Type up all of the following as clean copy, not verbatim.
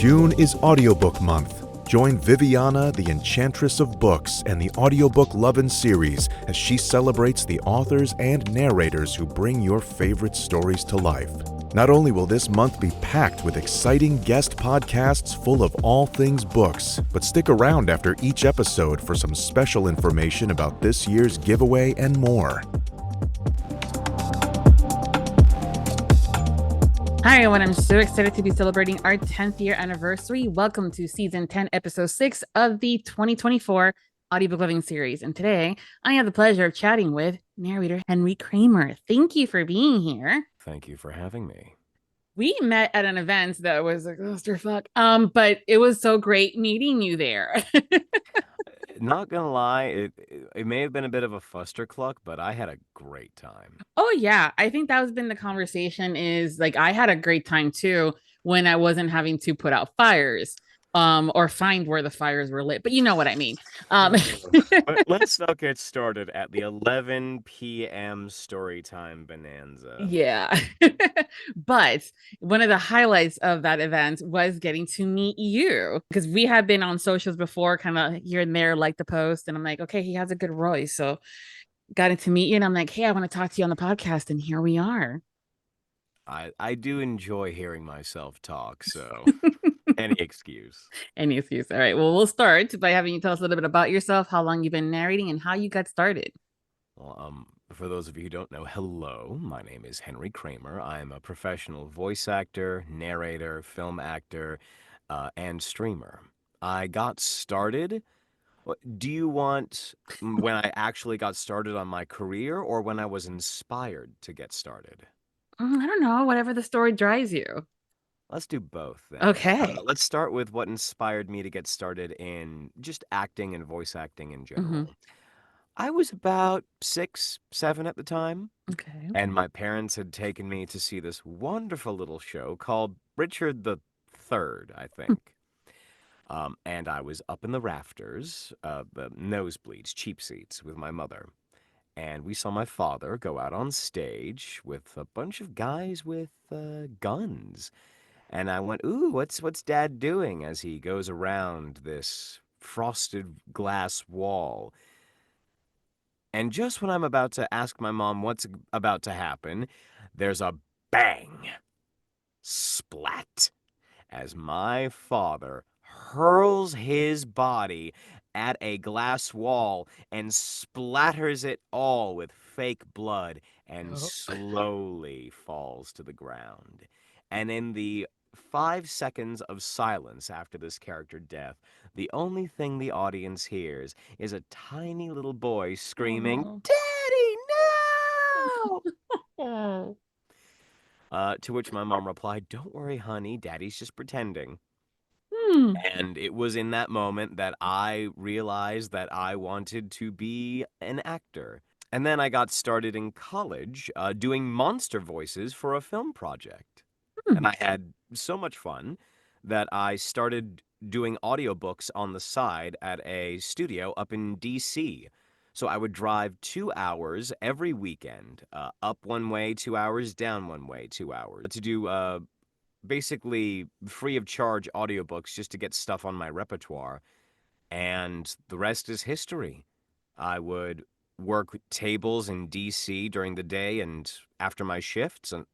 June is Audiobook Month. Join Viviana, the Enchantress of Books, and the Audiobook Lovin Series as she celebrates the authors and narrators who bring your favorite stories to life. Not only will this month be packed with exciting guest podcasts full of all things books, but stick around after each episode for some special information about this year's giveaway and more. Hi everyone, I'm so excited to be celebrating our 10th year anniversary. Welcome to season 10, episode 6 of the 2024 Audiobook Lovin Series. And today I have the pleasure of chatting with narrator Henry Kramer. Thank you for being here. Thank you for having me. We met at an event that was a clusterfuck, but it was so great meeting you there. Not gonna lie, it may have been a bit of a fustercluck, but I had a great time. Oh yeah, I think that has been the conversation is like I had a great time too when I wasn't having to put out fires or find where the fires were lit. But you know what I mean. But let's not get started at the 11 p.m. storytime bonanza. Yeah. But one of the highlights of that event was getting to meet you because we had been on socials before, kind of here and there, like the post. And I'm like, okay, he has a good voice. So got to meet you. And I'm like, hey, I want to talk to you on the podcast. And here we are. I do enjoy hearing myself talk, so any excuse. Any excuse. All right. Well, we'll start by having you tell us a little bit about yourself, how long you've been narrating, and how you got started. Well, for those of you who don't know, hello, my name is Henry Kramer. I'm a professional voice actor, narrator, film actor, and streamer. I got started. Do you want when I actually got started on my career or when I was inspired to get started? I don't know, whatever the story drives you. Let's do both then. Okay. Let's start with what inspired me to get started in just acting and voice acting in general. I was about 6, 7 at the time, Okay. and my parents had taken me to see this wonderful little show called Richard the Third, I think. And I was up in the rafters, the nosebleeds, cheap seats, with my mother. And we saw my father go out on stage with a bunch of guys with guns. And I went, ooh, what's Dad doing as he goes around this frosted glass wall? And just when I'm about to ask my mom what's about to happen, there's a bang, splat, as my father hurls his body at a glass wall and splatters it all with fake blood and slowly falls to the ground. And in the 5 seconds of silence after this character death, the only thing the audience hears is a tiny little boy screaming, Oh. "Daddy, no!" Oh. To which my mom replied, "Don't worry, honey, Daddy's just pretending." Hmm. And it was in that moment that I realized that I wanted to be an actor. And then I got started in college doing monster voices for a film project. And I had so much fun that I started doing audiobooks on the side at a studio up in DC. So I would drive 2 hours every weekend, up one way, 2 hours, down one way, 2 hours, to do basically free of charge audiobooks just to get stuff on my repertoire. And the rest is history. I would work tables in DC during the day and after my shifts, and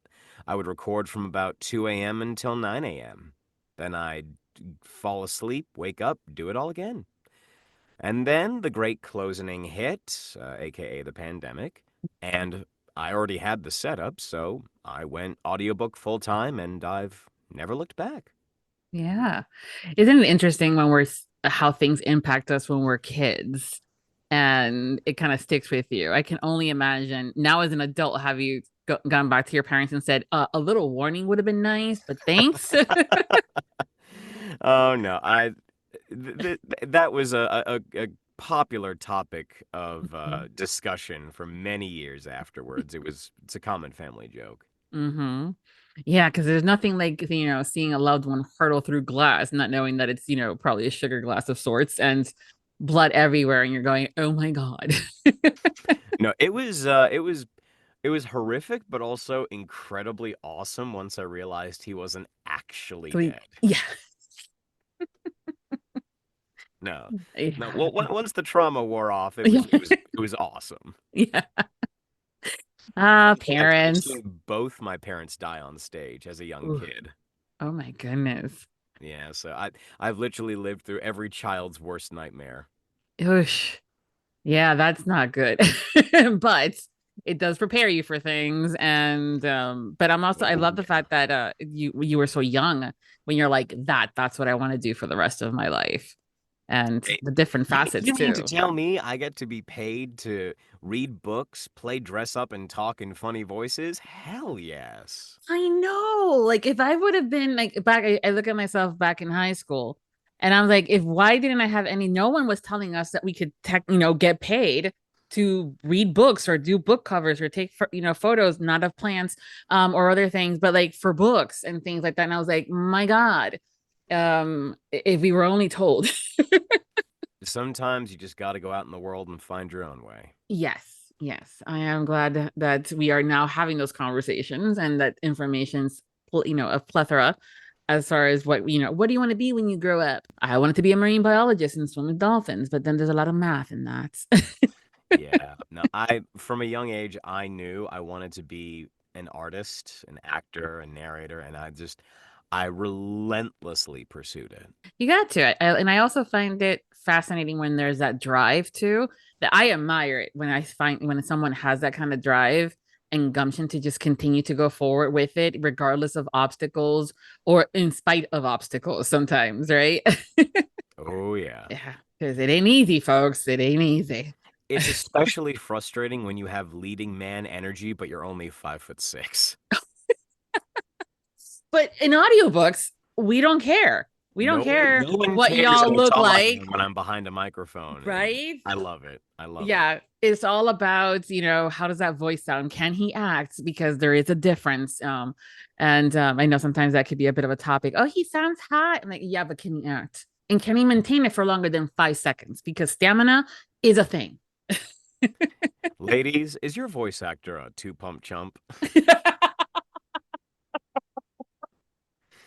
I would record from about 2 a.m. until 9 a.m. Then I'd fall asleep, wake up, do it all again. And then the great closing hit, aka the pandemic, and I already had the setup, so I went audiobook full time and I've never looked back. Yeah. Isn't it interesting when we're how things impact us when we're kids and it kind of sticks with you? I can only imagine now as an adult, have you gone back to your parents and said, a little warning would have been nice, but thanks. Oh no, that was a popular topic of discussion for many years afterwards. It's a common family joke. Mm-hmm. Yeah, because there's nothing like, seeing a loved one hurtle through glass, not knowing that it's, probably a sugar glass of sorts and blood everywhere. And you're going, oh my God. No, it was horrific, but also incredibly awesome once I realized he wasn't actually So dead. yeah. No, no. Yeah. Well, once the trauma wore off, Yeah. it was awesome. Yeah. Ah, Fun fact, I've parents. seen both my parents die on stage as a young Ooh, kid. oh my goodness. Yeah, so I've literally lived through every child's worst nightmare. Oosh. Yeah, that's not good. But it does prepare you for things. And but I Oh love the yeah. fact that you were so young when you're like that's what I want to do for the rest of my life. And Hey, the different facets you mean to too. tell me I get to be paid to read books, play dress up, and talk in funny voices? Hell yes. I know. Like if I would have been like back, I look at myself back in high school and I was like, if why didn't I have any? No one was telling us that we could get paid to read books or do book covers or take photos, not of plants, or other things, but like for books and things like that. And I was like, my God, if we were only told. Sometimes you just got to go out in the world and find your own way. Yes, yes. I am glad that we are now having those conversations and that information's a plethora as far as what do you want to be when you grow up? I wanted to be a marine biologist and swim with dolphins, but then there's a lot of math in that. Yeah. No, from a young age, I knew I wanted to be an artist, an actor, a narrator, and I relentlessly pursued it. You got to. And I also find it fascinating when there's that drive too, that I admire it when I find when someone has that kind of drive and gumption to just continue to go forward with it, regardless of obstacles or in spite of obstacles sometimes, right? Oh, yeah. Yeah, because it ain't easy, folks. It ain't easy. It's especially frustrating when you have leading man energy, but you're only 5'6". But in audiobooks, we don't care. We don't No care one what cares y'all how look tall I like, am when I'm behind a microphone, and right? I love it. I love it. Yeah, it's all about, how does that voice sound? Can he act? Because there is a difference. And I know sometimes that could be a bit of a topic. Oh, he sounds hot. I'm like, yeah, but can he act? And can he maintain it for longer than 5 seconds? Because stamina is a thing. Ladies, is your voice actor a two-pump chump?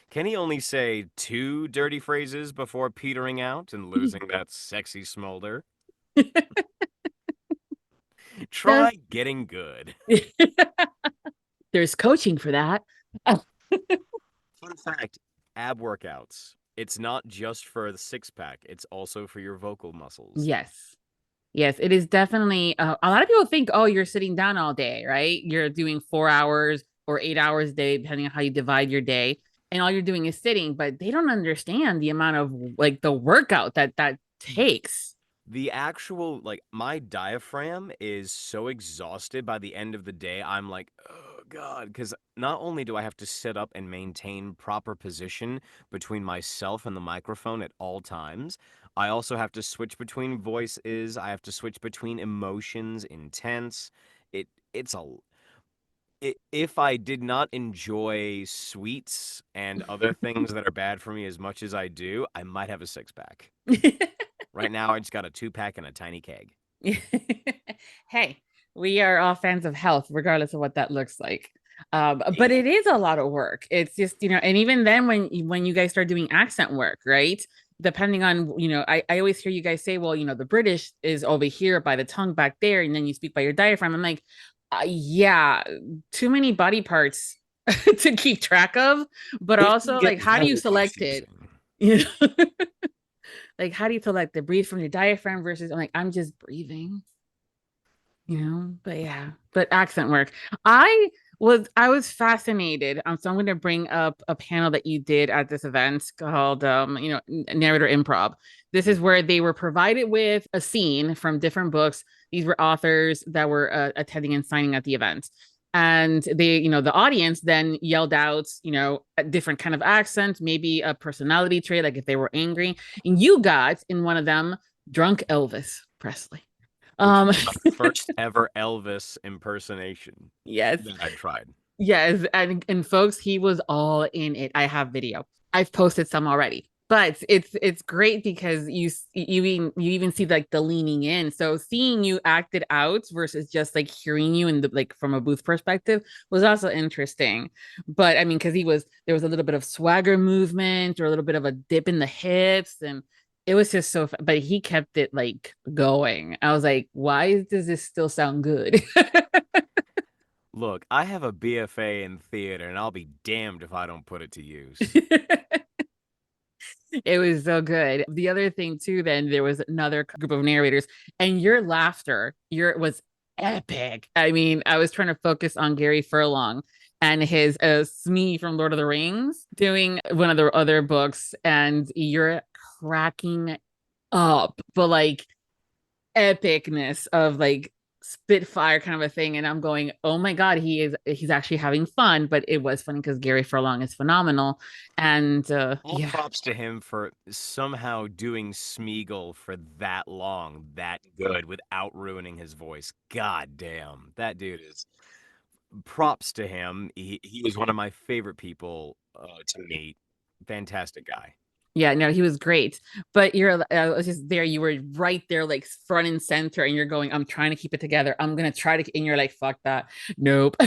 Can he only say two dirty phrases before petering out and losing that sexy smolder? Does Try getting good. there's coaching for that. Fun fact, ab workouts. It's not just for the six-pack, it's also for your vocal muscles. Yes. Yes, it is definitely a lot of people think, oh, you're sitting down all day, right? You're doing 4 hours or 8 hours a day, depending on how you divide your day, and all you're doing is sitting, but they don't understand the amount of like the workout that takes. The actual, like, my diaphragm is so exhausted by the end of the day, I'm like, oh God, because not only do I have to sit up and maintain proper position between myself and the microphone at all times, I also have to switch between voices, I have to switch between emotions, intense. It's a if I did not enjoy sweets and other things that are bad for me as much as I do, I might have a six pack. Right now, I just got a two-pack and a tiny keg. Hey, we are all fans of health, regardless of what that looks like. But Yeah. it is a lot of work. It's just, and even then when you guys start doing accent work, right? Depending on, I always hear you guys say, well, the British is over here by the tongue back there, and then you speak by your diaphragm. I'm like, yeah, too many body parts to keep track of, but It can also get like, how do you very select it? confusing. You know, like how do you select the breathe from your diaphragm versus I'm just breathing, but yeah, but accent work. I was fascinated. So I'm going to bring up a panel that you did at this event called narrator improv. This is where they were provided with a scene from different books. These were authors that were attending and signing at the event, and the audience then yelled out a different kind of accent, maybe a personality trait, like if they were angry, and you got in one of them drunk Elvis Presley. Which um was my first ever Elvis impersonation yes. that I tried. Yes, and folks, he was all in it. I have video. I've posted some already. But it's great because you even see like the leaning in. So seeing you act it out versus just like hearing you in the like from a booth perspective was also interesting. But I mean, because there was a little bit of swagger movement or a little bit of a dip in the hips, and It was just so, but he kept it like going. I was like, why does this still sound good? Look, I have a BFA in theater, and I'll be damned if I don't put it to use. It was so good. The other thing too, then there was another group of narrators, and your laughter, your was epic. I mean, I was trying to focus on Gary Furlong and his Smee from Lord of the Rings doing one of the other books, and you're cracking up, but like epicness of like spitfire kind of a thing, and I'm going, oh my god, he's actually having fun. But it was funny because Gary Furlong is phenomenal. And All yeah, props to him for somehow doing Smeagol for that long, that good, without ruining his voice. God damn, that dude is. Props to him. He was one of my favorite people to meet. Fantastic guy. yeah, no, he was great. But you're was just there, you were right there like front and center, and you're going, I'm trying to keep it together, I'm gonna try to, and you're like, fuck that, nope.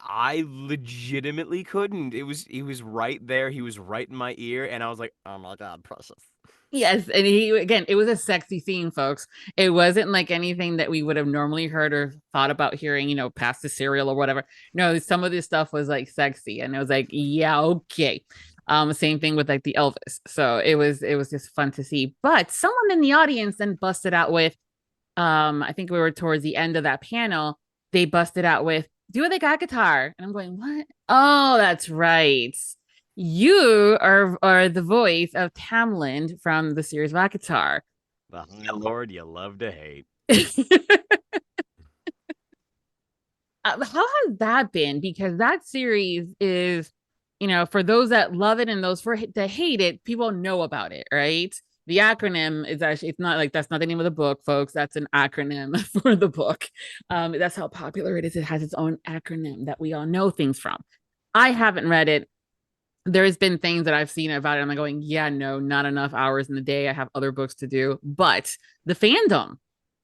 I legitimately couldn't. He was right there. He was right in my ear, and I was like, "Oh my god, precious." Yes, and he again, it was a sexy scene, folks. It wasn't like anything that we would have normally heard or thought about hearing, past the serial or whatever. No, some of this stuff was like sexy, and it was like, yeah, okay. Same thing with like the Elvis. So it was just fun to see. But someone in the audience then busted out with, I think we were towards the end of that panel, they busted out with, do they got guitar? And I'm going, what? Oh, that's right. You are the voice of Tamlin from the series Rocketar. The High Lord you love to hate. How has that been? Because that series is, for those that love it and those that hate it, people know about it, right? The acronym is actually, it's not like, that's not the name of the book, folks. That's an acronym for the book. That's how popular it is. It has its own acronym that we all know things from. I haven't read it. There's been things that I've seen about it. I'm like going, yeah, no, not enough hours in the day. I have other books to do. But the fandom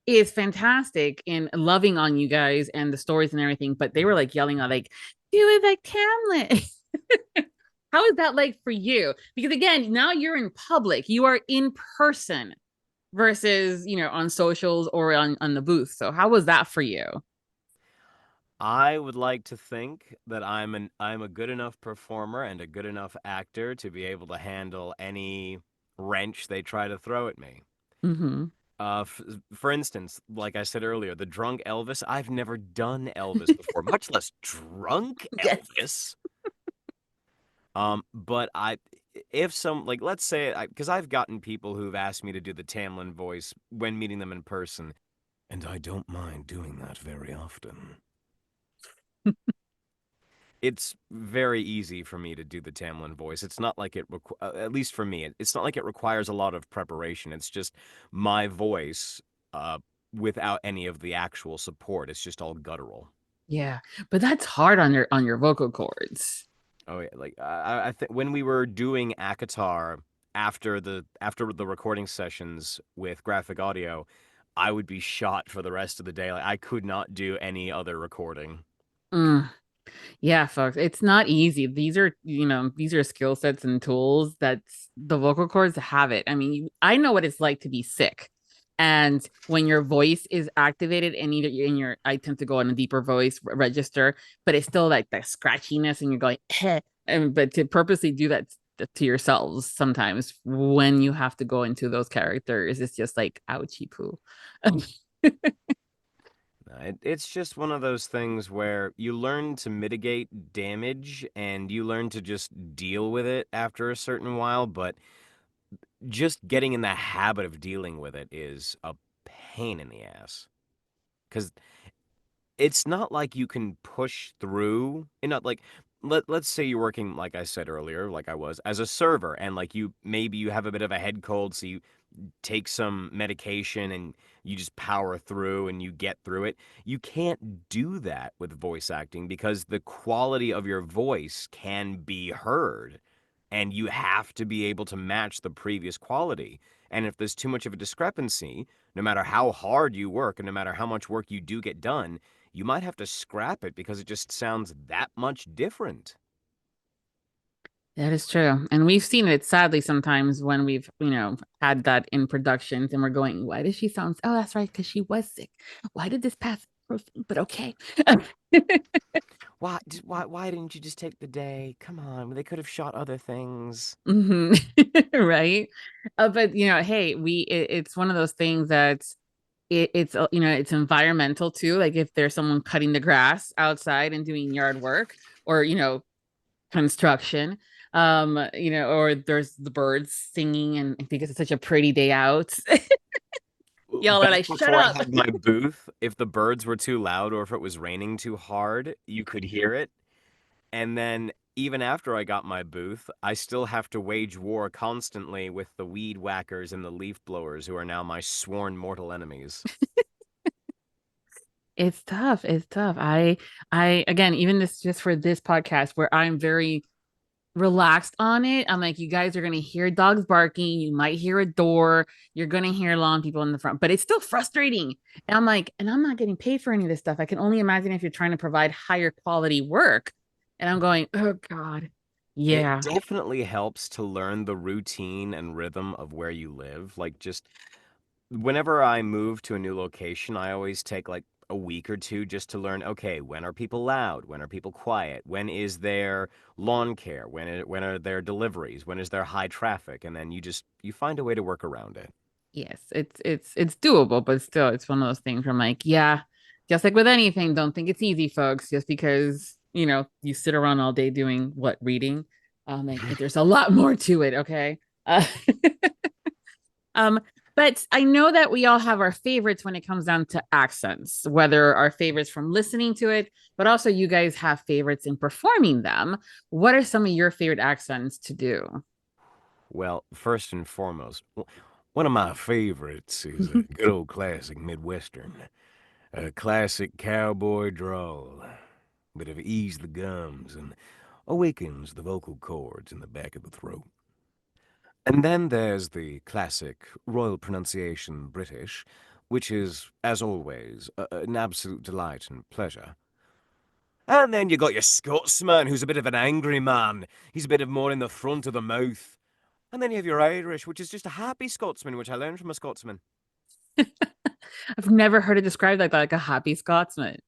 is fantastic in loving on you guys and the stories and everything. But they were like yelling out, like, do it like Tamlin. How is that like for you? Because again, now you're in public, you are in person versus, on socials or on the booth. So how was that for you? I would like to think that I'm a good enough performer and a good enough actor to be able to handle any wrench they try to throw at me. Mm-hmm. For instance, like I said earlier, the drunk Elvis, I've never done Elvis before, much less drunk Yes. Elvis. But if some, like, let's say, because I've gotten people who've asked me to do the Tamlin voice when meeting them in person, and I don't mind doing that very often. It's very easy for me to do the Tamlin voice. It's not like at least for me, it's not like it requires a lot of preparation. It's just my voice, uh, without any of the actual support. It's just all guttural. Yeah. But that's hard on your vocal cords. Oh yeah, like I think when we were doing Akatar after the recording sessions with graphic audio, I would be shot for the rest of the day. Like I could not do any other recording. Mm. Yeah, folks, it's not easy. These are skill sets and tools that the vocal cords have it. I mean, I know what it's like to be sick. And when your voice is activated and either in your, I tend to go on a deeper voice register, but it's still like that scratchiness and you're going, and but to purposely do that to yourselves sometimes when you have to go into those characters, it's just like ouchie poo. It's just one of those things where you learn to mitigate damage and you learn to just deal with it after a certain while, but just getting in the habit of dealing with it is a pain in the ass. Because it's not like you can push through, like let's say you're working, like I said earlier, like I was as a server, and like maybe you have a bit of a head cold, so you take some medication and you just power through and you get through it. You can't do that with voice acting because the quality of your voice can be heard and you have to be able to match the previous quality. And if there's too much of a discrepancy, no matter how hard you work and no matter how much work you do get done, you might have to scrap it because it just sounds that much different. That is true. And we've seen it sadly sometimes when we've, had that in productions and we're going, why does she sound? Oh, that's right, because she was sick. Why did this pass? But okay. Why didn't you just take the day? Come on, they could have shot other things. Mhm. Right. But hey, it's one of those things that it's environmental too. Like if there's someone cutting the grass outside and doing yard work or construction, or there's the birds singing and because it's such a pretty day out. Y'all are Back like, shut before I up. had my booth, if the birds were too loud or if it was raining too hard, you could hear it. And then even after I got my booth, I still have to wage war constantly with the weed whackers and the leaf blowers who are now my sworn mortal enemies. It's tough. It's tough. I again, even this just for this podcast where I'm very relaxed on it. I'm like, you guys are gonna hear dogs barking, you might hear a door, you're gonna hear lawn people in the front, but it's still frustrating. And I'm like, and I'm not getting paid for any of this stuff. I can only imagine if you're trying to provide higher quality work. And I'm going, oh God. It Yeah. definitely helps to learn the routine and rhythm of where you live. Like, just whenever I move to a new location, I always take like a week or two just to learn, okay, when are people loud? When are people quiet? When is there lawn care? When are there deliveries? When is there high traffic? And then you find a way to work around it. Yes, it's doable, but still it's one of those things where I'm like, yeah, just like with anything, don't think it's easy, folks, just because, you sit around all day doing what, reading. Like there's a lot more to it, okay? Uh, um, but I know that we all have our favorites when it comes down to accents, whether our favorites from listening to it, but also you guys have favorites in performing them. What are some of your favorite accents to do? Well, first and foremost, one of my favorites is a good old classic Midwestern, a classic cowboy drawl that have eased the gums and awakens the vocal cords in the back of the throat. And then there's the classic Royal Pronunciation British, which is, as always, an absolute delight and pleasure. And then you got your Scotsman, who's a bit of an angry man. He's a bit of more in the front of the mouth. And then you have your Irish, which is just a happy Scotsman, which I learned from a Scotsman. I've never heard it described like that, like a happy Scotsman.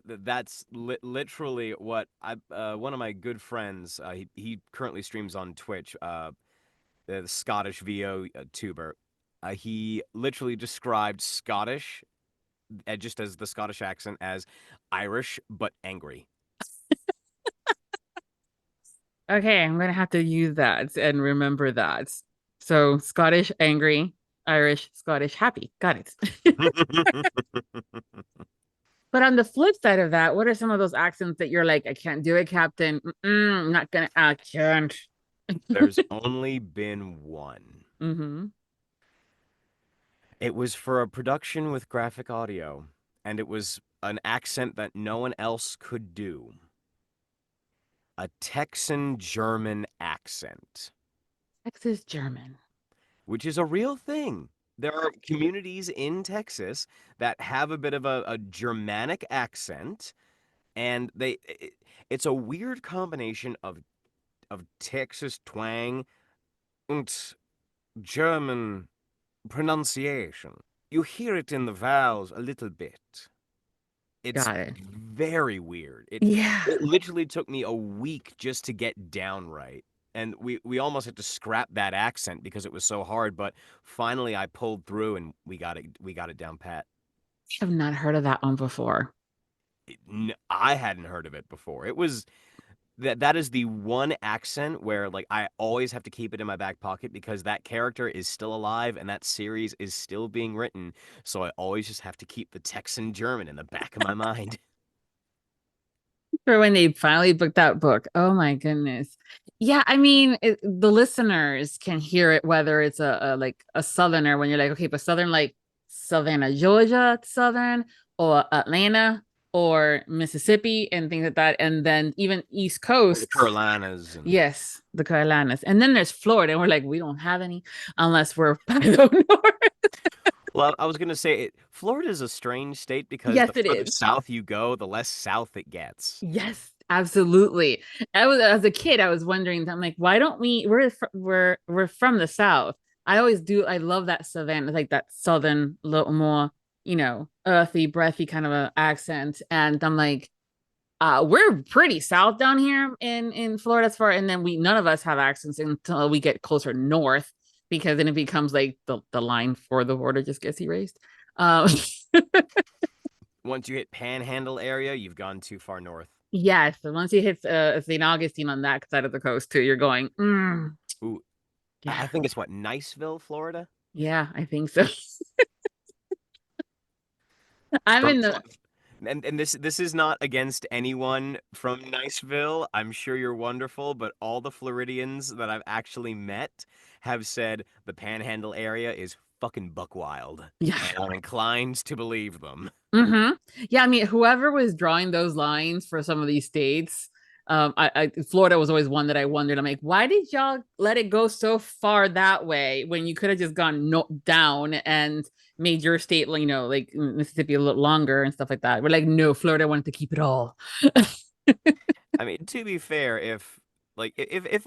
That's literally what one of my good friends, he currently streams on Twitch, the Scottish VO tuber. He literally described Scottish, just as the Scottish accent, as Irish but angry. Okay, I'm gonna have to use that and remember that. So Scottish angry, Irish, Scottish happy. Got it. But on the flip side of that, what are some of those accents that you're like, I can't do it, Captain? I'm not gonna. I can't. There's only been one. Mm-hmm. It was for a production with graphic audio, and it was an accent that no one else could do. A Texan German accent, Texas German. which is a real thing. There are communities in Texas that have a bit of a Germanic accent, and it's a weird combination of Texas twang and German pronunciation. You hear it in the vowels a little bit. It's Got it. very weird. Yeah. It literally took me a week just to get down right. And we almost had to scrap that accent because it was so hard, but finally I pulled through and we got it down pat. I have not heard of that one before. I hadn't heard of it before. It was that is the one accent where like I always have to keep it in my back pocket because that character is still alive and that series is still being written. So I always just have to keep the Texan German in the back of my mind. For when they finally booked that book. Oh my goodness. Yeah, I mean, the listeners can hear it whether it's a like a southerner when you're like, okay, but southern like Savannah, Georgia, southern or Atlanta or Mississippi and things like that, and then even East Or the Coast. Carolinas and Yes, the Carolinas, and then there's Florida, and we're like, we don't have any unless we're by the north. well, I was gonna say Florida is a strange state because Yes, the it further is. south you go, the less south it gets. Yes, Absolutely. I was as a kid, I was wondering, I'm like, why don't we we're from the South. I always do, I love that Savannah, like that southern, little more, earthy, breathy kind of a accent. And I'm like, we're pretty south down here in Florida as far, and then we none of us have accents until we get closer north, because then it becomes like the line for the border just gets erased. Um Once you hit Panhandle area, you've gone too far north. yes, so once you hit St. Augustine on that side of the coast too, you're going, Ooh, I yeah, think it's what, Niceville, Florida? yeah, I think so. I'm From, in from the and this is not against anyone from Niceville. I'm sure you're wonderful, but all the Floridians that I've actually met have said the Panhandle area is fucking buck wild, yeah. and I'm inclined to believe them. Yeah, I mean, whoever was drawing those lines for some of these states, Florida was always one that I wondered. I'm like, why did y'all let it go so far that way when you could have just gone down and made your state, like Mississippi a little longer and stuff like that? We're like, no, Florida wanted to keep it all. I mean, to be fair, if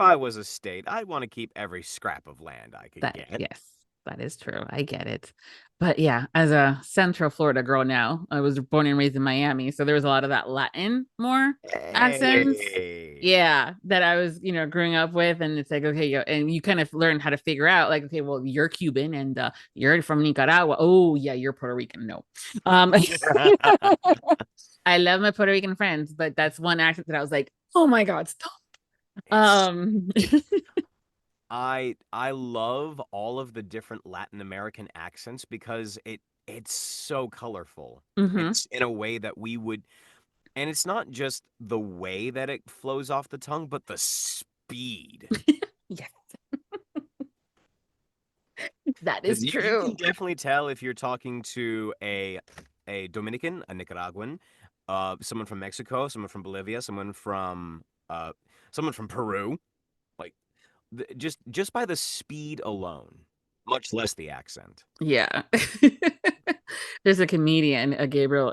I was a state, I'd want to keep every scrap of land I could That get. yes, that is true. I get it. But yeah, as a Central Florida girl now, I was born and raised in Miami, so there was a lot of that Latin more accents. Hey. Yeah, that I was, growing up with, and it's like, okay, and you kind of learn how to figure out, like, okay, well, you're Cuban and you're from Nicaragua. Oh, yeah, you're Puerto Rican. No, I love my Puerto Rican friends, but that's one accent that I was like, oh my god, stop. It's Um, I love all of the different Latin American accents because it's so colorful. mhm. It's in a way that we would, and it's not just the way that it flows off the tongue, but the speed. Yes, that is 'Cause you can true. definitely tell if you're talking to a Dominican, a Nicaraguan, someone from Mexico, someone from Bolivia, uh someone from Peru. Like just by the speed alone, much less the accent. Yeah. There's a comedian, Gabriel,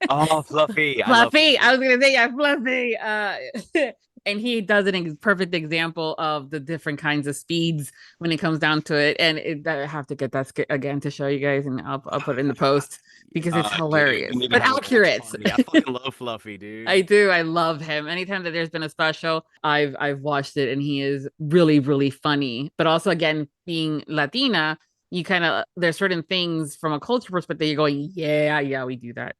Oh, Fluffy. I love Fluffy. I Fluffy. was gonna say, yeah, Fluffy. And he does an perfect example of the different kinds of speeds when it comes down to it. And I have to get that again to show you guys, and I'll put it in the post because it's Dude, we hilarious need to but have a watch accurate. party. I fucking love Fluffy, I dude. do. I love him. Anytime that there's been a special, I've watched it, and he is really, really funny. But also, again, being Latina, you kind of there's certain things from a culture perspective. You're going, yeah, yeah, we do that.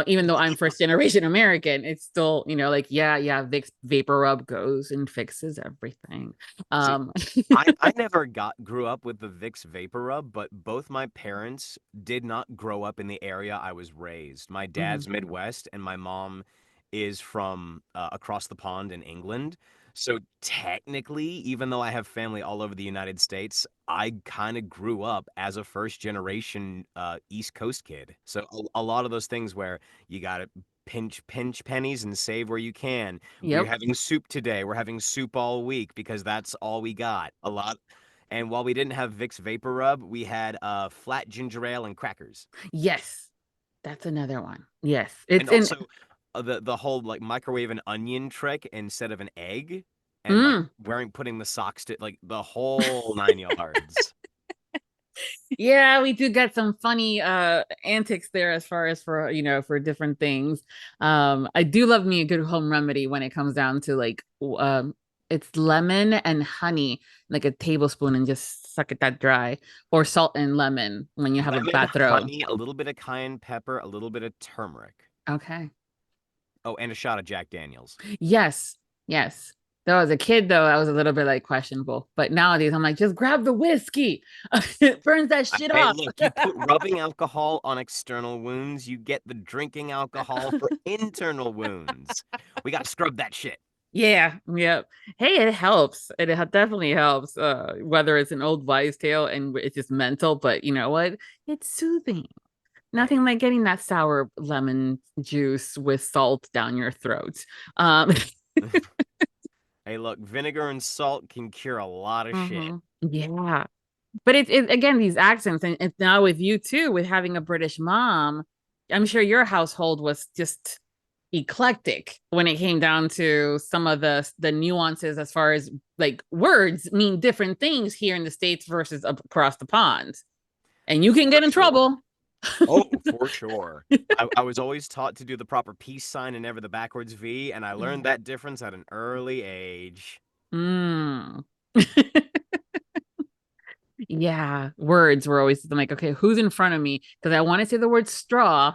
Even though I'm first generation American, it's still, like, yeah, yeah, Vicks Vapor Rub goes and fixes everything. See, Um, I never grew up with the Vicks Vapor Rub, but both my parents did not grow up in the area I was raised. My mhm. dad's Midwest, and my mom is from across the pond in England. So technically, even though I have family all over the United States, I kind of grew up as a first generation East Coast kid. So a lot of those things where you got to pinch pennies and save where you can. We're Yep. having soup today. We're having soup all week because that's all we got. A lot. And while we didn't have Vicks Vapor Rub, we had flat ginger ale and crackers. Yes, that's another one. Yes, And it's in. also the whole like microwave an onion trick instead of an egg, and like Mm. putting the socks to like the whole 9 yards. Yeah, we do get some funny antics there as far as for for different things. I do love me a good home remedy when it comes down to like it's lemon and honey, like a tablespoon, and just suck it that dry, or salt and lemon when you have a Lemon, bad throat. honey, a little bit of cayenne pepper, a little bit of turmeric. Okay. Oh, and a shot of Jack Daniels. Yes. Yes. Though as a kid, though, I was a little bit like questionable. But nowadays, I'm like, just grab the whiskey. It burns that shit Hey, off. look, you put rubbing alcohol on external wounds, you get the drinking alcohol for internal wounds. We got to scrub that shit. Yeah, yep. Hey, it helps. It definitely helps. Whether it's an old wives' tale and it's just mental, but you know what? It's soothing. Nothing Hey. like getting that sour lemon juice with salt down your throat. Um, Hey, look, vinegar and salt can cure a lot of shit. yeah. But it's again these accents, and it's now with you too, with having a British mom. I'm sure your household was just eclectic when it came down to some of the nuances as far as like words mean different things here in the States versus across the pond. And you can get in trouble. Oh, for sure. I was always taught to do the proper peace sign and never the backwards V, and I learned that difference at an early age. Mm. Yeah, words were always I'm like, okay, who's in front of me? Because I want to say the word straw,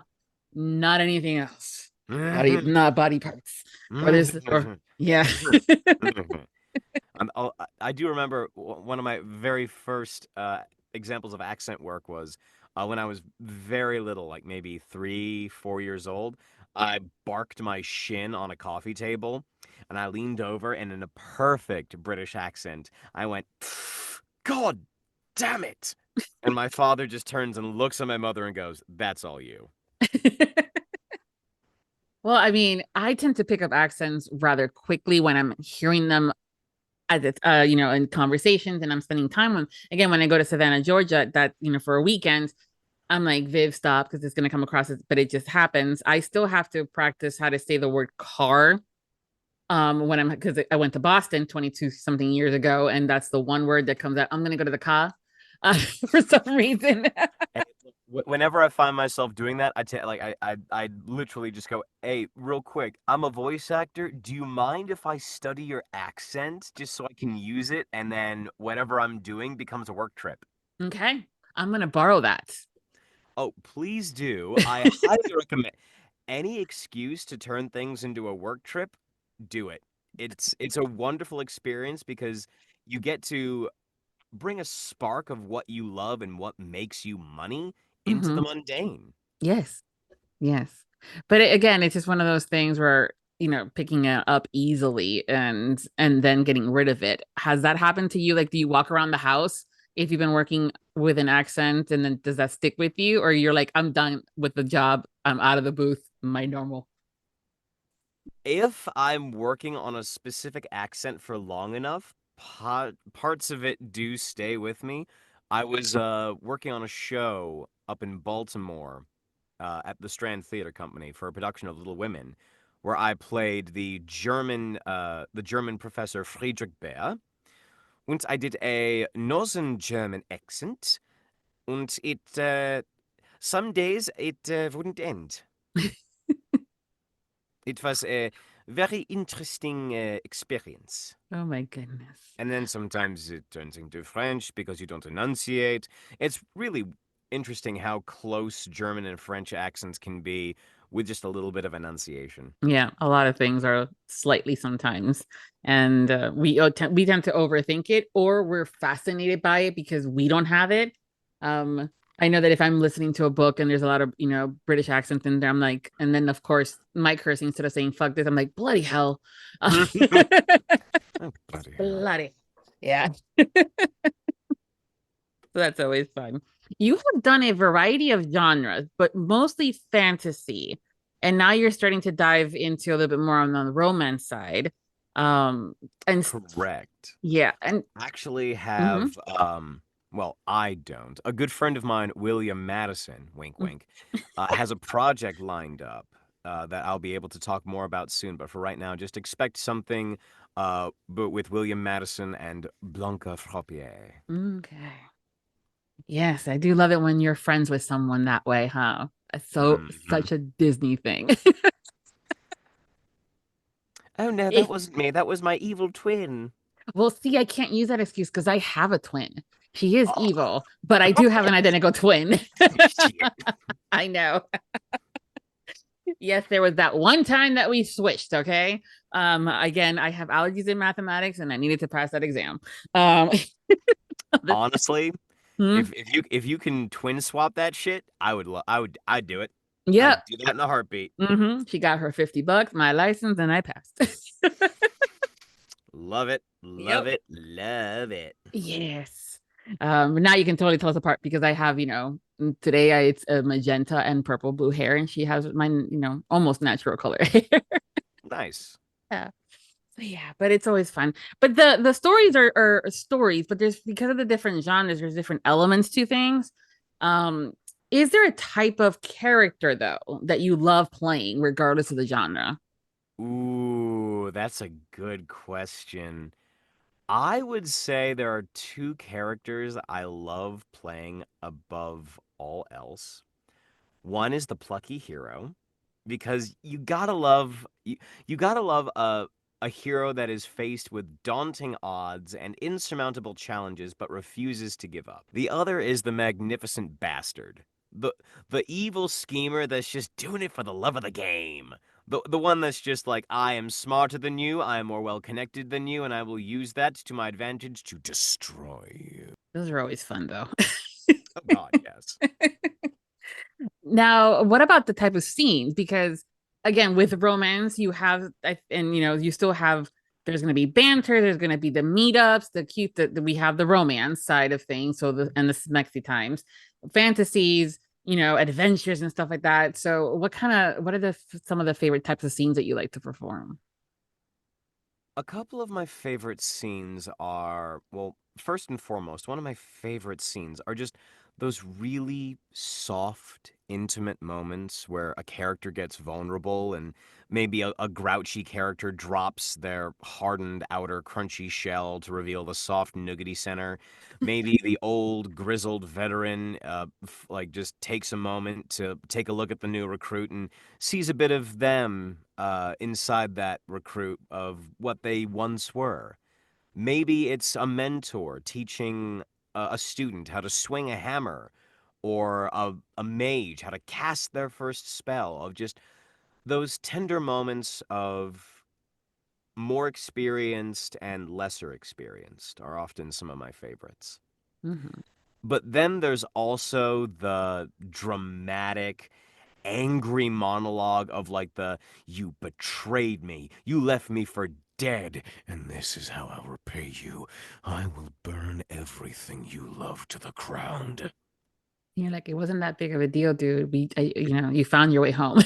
not anything else. Body, not body parts. Or there's, or yeah. I do remember one of my very first examples of accent work was when I was very little, like maybe 3, 4 years old. I barked my shin on a coffee table and I leaned over and in a perfect British accent, I went, God damn it. And my father just turns and looks at my mother and goes, that's all you. Well, I mean, I tend to pick up accents rather quickly when I'm hearing them as it's in conversations and I'm spending time with. Again, when I go to Savannah, Georgia, that for a weekend, I'm like, Viv, stop, because it's gonna come across as, but it just happens. I still have to practice how to say the word car. When I'm because I went to Boston 22 something years ago, and that's the one word that comes out. I'm gonna go to the car for some reason. Whenever I find myself doing that, I literally just go, "Hey, real quick, I'm a voice actor. Do you mind if I study your accent just so I can use it, and then whatever I'm doing becomes a work trip?" Okay, I'm gonna borrow that. Oh, please do. I highly recommend any excuse to turn things into a work trip, do it. It's a wonderful experience because you get to bring a spark of what you love and what makes you money into the Mhm. mundane. Yes, yes. But again, it's just one of those things where picking it up easily and then getting rid of it. Has that happened to you? Like, do you walk around the house if you've been working with an accent, and then does that stick with you, or you're like, I'm done with the job, I'm out of the booth, my normal? If I'm working on a specific accent for long enough, parts of it do stay with me. I was working on a show up in Baltimore at the Strand Theater Company for a production of Little Women, where I played the German professor Friedrich Bär, and I did a northern German accent, and it some days it wouldn't end. It was a very interesting experience. Oh my goodness. And then sometimes it turns into French because you don't enunciate. It's really interesting how close German and French accents can be with just a little bit of enunciation. Yeah, a lot of things are slightly sometimes, and we tend to overthink it, or we're fascinated by it because we don't have it. I know that if I'm listening to a book and there's a lot of British accents in there, I'm like, and then of course my cursing instead of saying "fuck this," I'm like, bloody hell, Oh, bloody hell. bloody, yeah. So that's always fun. You have done a variety of genres, but mostly fantasy. And now you're starting to dive into a little bit more on the romance side. Um, and Correct. yeah, and Actually mhm. have well, I don't. A good friend of mine, William Madison, wink wink, has a project lined up that I'll be able to talk more about soon. But for right now, just expect something but with William Madison and Blanca Frappier. Okay. Yes, I do love it when you're friends with someone that way, huh? It's Mhm. such a Disney thing. Oh no, that Eh, wasn't me. That was my evil twin. well, see, I can't use that excuse because I have a twin. She is Oh, evil, but I do have an identical twin. shit. I know. Yes, there was that one time that we switched, okay? Again, I have allergies in mathematics and I needed to pass that exam. Um Honestly, hmm, if you can twin swap that shit, I'd do it. yep. I'd do that in a heartbeat. She got her $50, my license, and I passed. Love it. Yep. Love it. Love it. Yes. Now you can totally tell us apart because I have, today it's a magenta and purple blue hair, and she has mine, almost natural color hair. Nice. Yeah. So yeah, but it's always fun. But the stories are stories, but there's because of the different genres, there's different elements to things. Um, Is there a type of character though that you love playing regardless of the genre? Ooh, that's a good question. I would say there are two characters I love playing above all else. One is the plucky hero, because you gotta love a hero that is faced with daunting odds and insurmountable challenges but refuses to give up. The other is the magnificent bastard. The the evil schemer that's just doing it for the love of the game. The one that's just like, I am smarter than you, I am more well connected than you, and I will use that to my advantage to destroy you. Those are always fun though. Oh God, yes. Now, what about the type of scenes? Because again, with romance, you have, and you still have. There's going to be banter. There's going to be the meetups, the cute. We have the romance side of things. So and the smexy times, fantasies, adventures and stuff like that. So, what are some of the favorite types of scenes that you like to perform? A couple of my favorite scenes are, well, first and foremost, one of my favorite scenes are just those really soft, intimate moments where a character gets vulnerable and maybe a grouchy character drops their hardened outer crunchy shell to reveal the soft, nougaty center. Maybe the old, grizzled veteran, like, just takes a moment to take a look at the new recruit and sees a bit of them inside that recruit of what they once were. Maybe it's a mentor teaching a student how to swing a hammer, or a mage how to cast their first spell, of just those tender moments of more experienced and lesser experienced are often some of my favorites. Mhm. But then there's also the dramatic, angry monologue of like you betrayed me, you left me for dead, and this is how I'll repay you. I will burn everything you love to the ground. You're like, it wasn't that big of a deal, dude. You found your way home.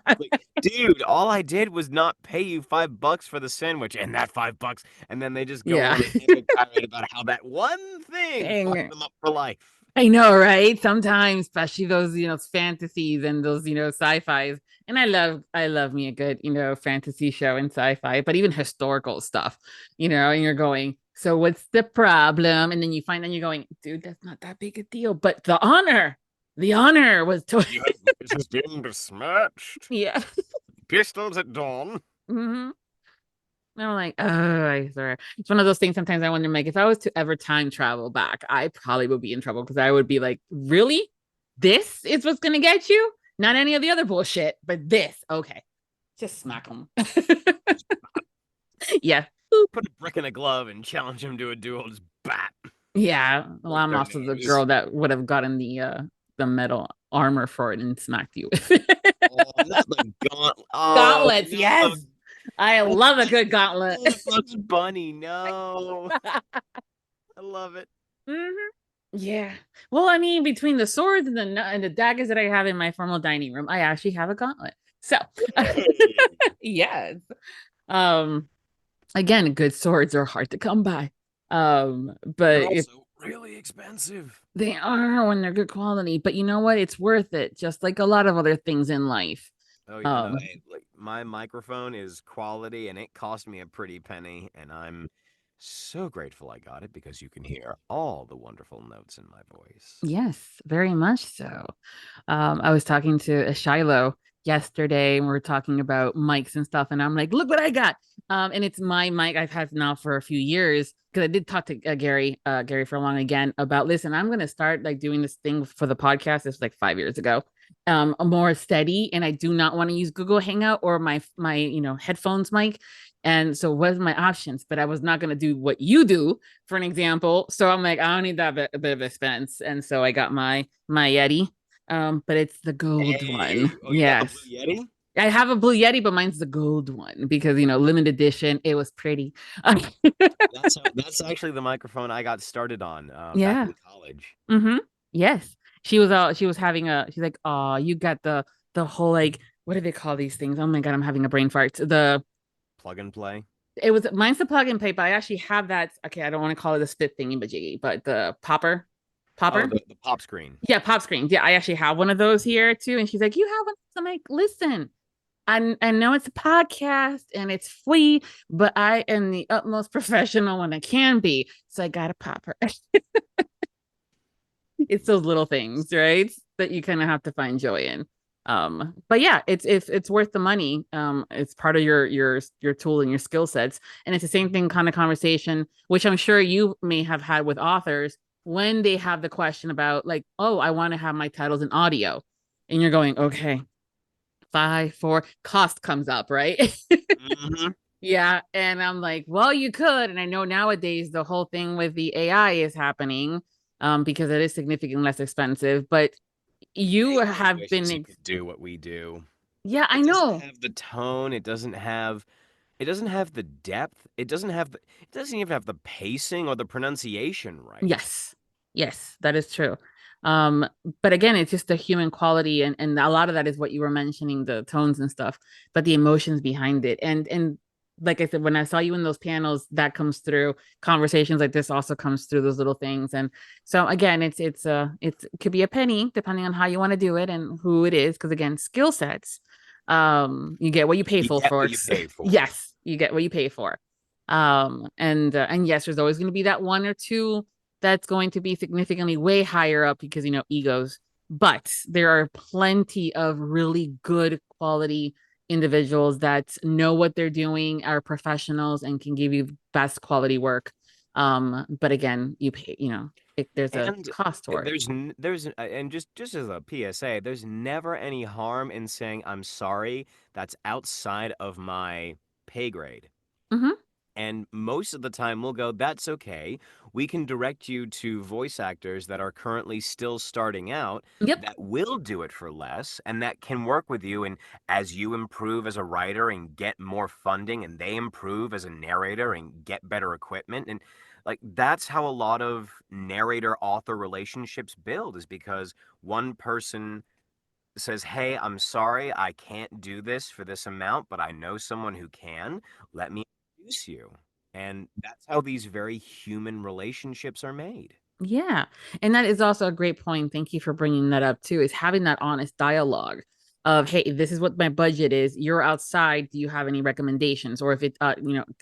Like, dude, all I did was not pay you $5 for the sandwich, and that $5, and then they just go Yeah. on an epic tirade about how that one thing fucked Dang. them up for life. I know, right? Sometimes, especially those, fantasies and those, sci-fis. And I love me a good, fantasy show and sci-fi, but even historical stuff, and you're going, so what's the problem? And then you find out you're going, dude, that's not that big a deal. But the honor was You have just been besmirched. yeah. Pistols at dawn. hmm I'm like, oh, I swear. It's one of those things sometimes I wonder, like, if I was to ever time travel back, I probably would be in trouble because I would be like, really? This is what's going to get you? Not any of the other bullshit, but this. Okay. Just smack them. Yeah. Put a brick in a glove and challenge him to a duel. Just bat. Yeah. Well, Break I'm their also the nose. girl that would have gotten the metal armor for it and smacked you with it. Oh, not the gauntlet. Oh, Gauntlets, no. yes. I love a good gauntlet. Bugs Bunny, no. I love it. Mhm. Yeah. Well, I mean, between the swords and the daggers that I have in my formal dining room, I actually have a gauntlet. So, Hey. yes. Um, again, good swords are hard to come by. They're But if also really expensive. they are when they're good quality, but you know what? It's worth it, just like a lot of other things in life. Oh yeah, no, Um, hey, like, my microphone is quality and it cost me a pretty penny, and I'm so grateful I got it because you can hear all the wonderful notes in my voice. yes, very much so. I was talking to a Shiloh yesterday, and we were talking about mics and stuff, and I'm like, look what I got. And it's my mic I've had now for a few years because I did talk to Gary for long again about, listen, I'm gonna start like doing this thing for the podcast. It's like 5 years ago. More steady, and I do not want to use Google Hangout or my headphones mic. And so, what are my options? But I was not going to do what you do, for an example. So I'm like, I don't need that bit of expense. And so I got my Yeti, but it's the gold one. Hey, oh, you got the Yes. Blue Yeti? I have a blue Yeti, but mine's the gold one because limited edition. It was pretty. That's actually the microphone I got started on back Yeah. in college. Mm-hmm. Yes. She was having she's like, oh, you got the whole, like, what do they call these things? Oh my God, I'm having a brain fart. Plug and play. It was mine's the plug and play, but I actually have that. Okay, I don't want to call it a spit thingy, but the Oh, Popper. the pop screen. Yeah, pop screens. Yeah, I actually have one of those here too. And she's like, "You have one?" I'm like, "Listen, I know it's a podcast and it's free, but I am the utmost professional when I can be. So I got a popper." It's those little things, right? That you kind of have to find joy in. But yeah, it's worth the money. It's part of your tool and your skill sets. And it's the same thing kind of conversation, which I'm sure you may have had with authors when they have the question about like, oh, I want to have my titles in audio. And you're going, okay, 5, 4, cost comes up, right? Mm-hmm. Yeah. And I'm like, well, you could. And I know nowadays the whole thing with the AI is happening because it is significantly less expensive. But you AI have wishes been, it could do what we do. yeah, I It doesn't know. have the tone. It doesn't have the depth. It doesn't even have the pacing or the pronunciation right. Yes. Yes, that is true. Um, but again, it's just the human quality and a lot of that is what you were mentioning, the tones and stuff, but the emotions behind it. And like I said, when I saw you in those panels, that comes through. Conversations like this also comes through those little things. And so again, it could be a penny depending on how you want to do it and who it is. Because again, skill sets, you get what you pay You for, get what you folks. pay for. Yes, you get what you pay for. And yes, there's always going to be that one or two that's going to be significantly way higher up because egos, but there are plenty of really good quality individuals that know what they're doing, are professionals, and can give you best quality work. But again, you pay, there's a And cost for it. and just as a PSA, there's never any harm in saying I'm sorry. That's outside of my pay grade. Mm-hmm. And most of the time, we'll go, that's okay. We can direct you to voice actors that are currently still starting out Yep. that will do it for less and that can work with you. And as you improve as a writer and get more funding, and they improve as a narrator and get better equipment. And like that's how a lot of narrator author relationships build, is because one person says, hey, I'm sorry, I can't do this for this amount, but I know someone who can. Let me introduce you. And that's how these very human relationships are made. Yeah. And that is also a great point. Thank you for bringing that up too, is having that honest dialogue of, hey, this is what my budget is. You're outside. Do you have any recommendations? Or if it,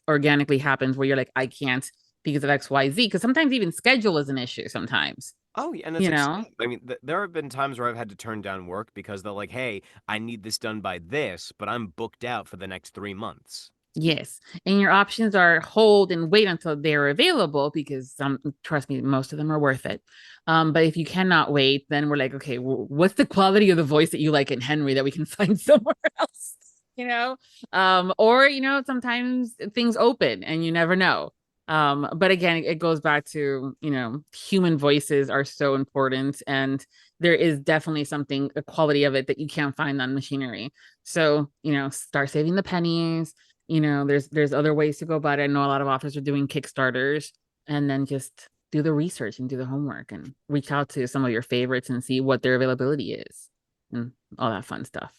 organically happens where you're like, I can't because of X, Y, Z, because sometimes even schedule is an issue sometimes, Oh, yeah, and it's you know? I mean, there have been times where I've had to turn down work because they're like, hey, I need this done by this, but I'm booked out for the next 3 months. Yes. And your options are hold and wait until they're available because trust me, most of them are worth it. But if you cannot wait, then we're like, okay, what's the quality of the voice that you like in Henry that we can find somewhere else? Or sometimes things open and you never know. But again, it goes back to, human voices are so important and there is definitely something, a quality of it that you can't find on machinery. So, start saving the pennies. There's other ways to go about it. I know a lot of authors are doing Kickstarters and then just do the research and do the homework and reach out to some of your favorites and see what their availability is and all that fun stuff.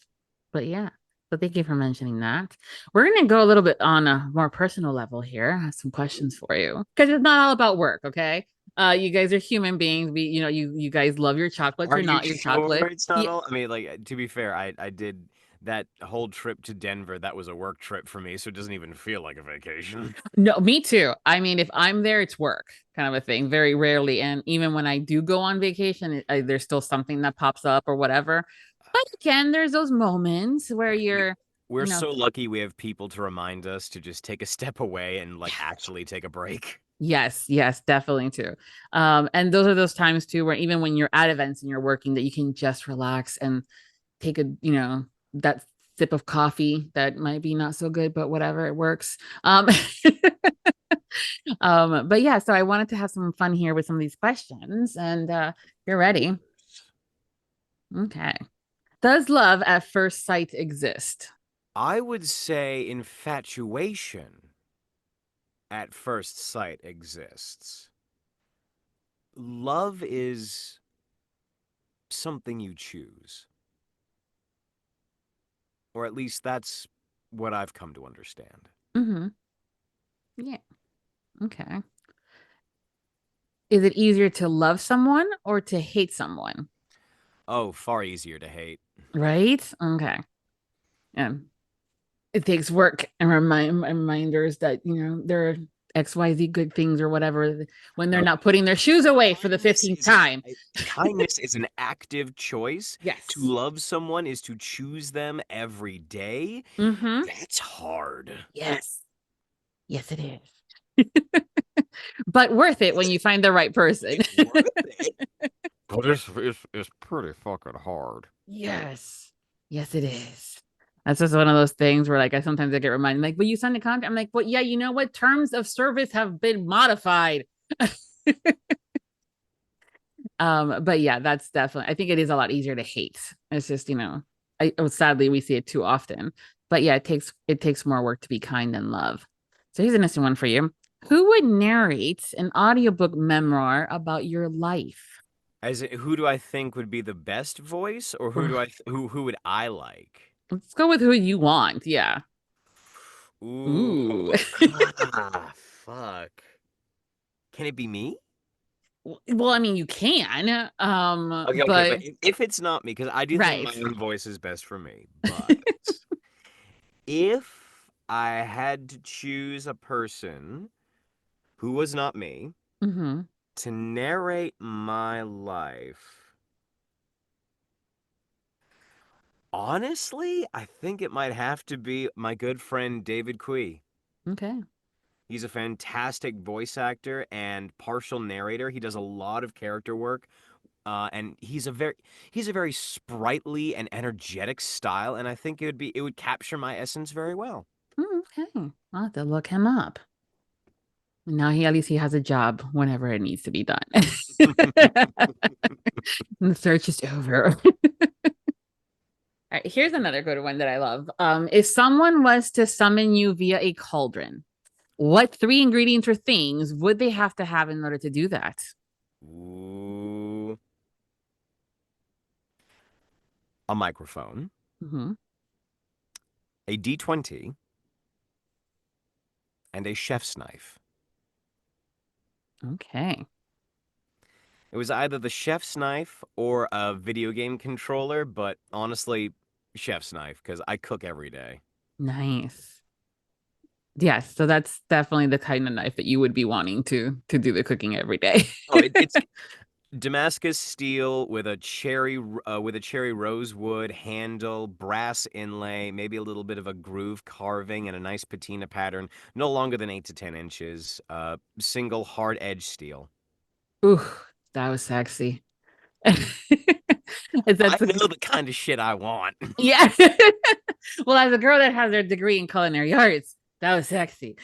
But yeah, so thank you for mentioning that. We're going to go a little bit on a more personal level here. I have some questions for you because it's not all about work, okay? You guys are human beings. You guys love your chocolates Are or you not your sure chocolate. it's not Yeah, all? I mean, like, to be fair, I did that whole trip to Denver. That was a work trip for me, so it doesn't even feel like a vacation. no, me too. I mean, if I'm there, it's work kind of a thing, very rarely. And even when I do go on vacation, there's still something that pops up or whatever. But again, there's those moments where We you're, we're you know, so lucky we have people to remind us to just take a step away and like yeah, actually take a break. yes, yes, definitely too. And those are those times too where even when you're at events and you're working, that you can just relax and take that sip of coffee that might be not so good, but whatever, it works. But yeah, so I wanted to have some fun here with some of these questions, and you're ready. Okay. Does love at first sight exist? I would say infatuation at first sight exists. Love is something you choose, or at least that's what I've come to understand. Mm-hmm. Yeah. Okay. Is it easier to love someone or to hate someone? Oh, far easier to hate. Right? Okay. Yeah. It takes work and reminders that, there are XYZ good things or whatever when they're No, not putting their shoes away for the kindness 15th is an time. kindness is an active choice. To Yes. love someone is to choose them every day. Mm-hmm. That's hard. Yes. Yes, it is. But worth it when you find the right person. It's worth it. But it's pretty fucking hard. Yes. Yes, it is. That's just one of those things where like I sometimes I get reminded, like, but you signed a contract. I'm like, well, yeah, you know what? Terms of service have been modified. But yeah, that's definitely I think it is a lot easier to hate. It's just, sadly we see it too often. But yeah, it takes more work to be kind and love. So here's an interesting one for you. Who would narrate an audiobook memoir about your life? Who do I think would be the best voice, or who do Ugh. I who would I like? Let's go with who you want. Yeah. Ooh. Ooh. Fuck. Can it be me? Well, I mean, you can. Okay, but But if it's not me, because I do think right. my own voice is best for me. But if I had to choose a person who was not me Mm-hmm. to narrate my life, honestly, I think it might have to be my good friend David Quee. Okay. He's a fantastic voice actor and partial narrator. He does a lot of character work, and he's a very sprightly and energetic style, and I think it would capture my essence very well. Okay. I'll have to look him up. Now at least he has a job whenever it needs to be done. The search is over. All right, here's another good one that I love. If someone was to summon you via a cauldron, what three ingredients or things would they have to have in order to do that? Ooh, a microphone, Mm-hmm. a D20, and a chef's knife. Okay. It was either the chef's knife or a video game controller, but honestly, chef's knife, because I cook every day. Nice. Yes, so that's definitely the kind of knife that you would be wanting to do the cooking every day. Oh, it's Damascus steel with a cherry rosewood handle, brass inlay, maybe a little bit of a groove carving, and a nice patina pattern. No longer than 8 to 10 inches. Single hard edge steel. Ooh, that was sexy. I That's a, know the kind of shit I want. yeah. Well, as a girl that has her degree in culinary arts, that was sexy.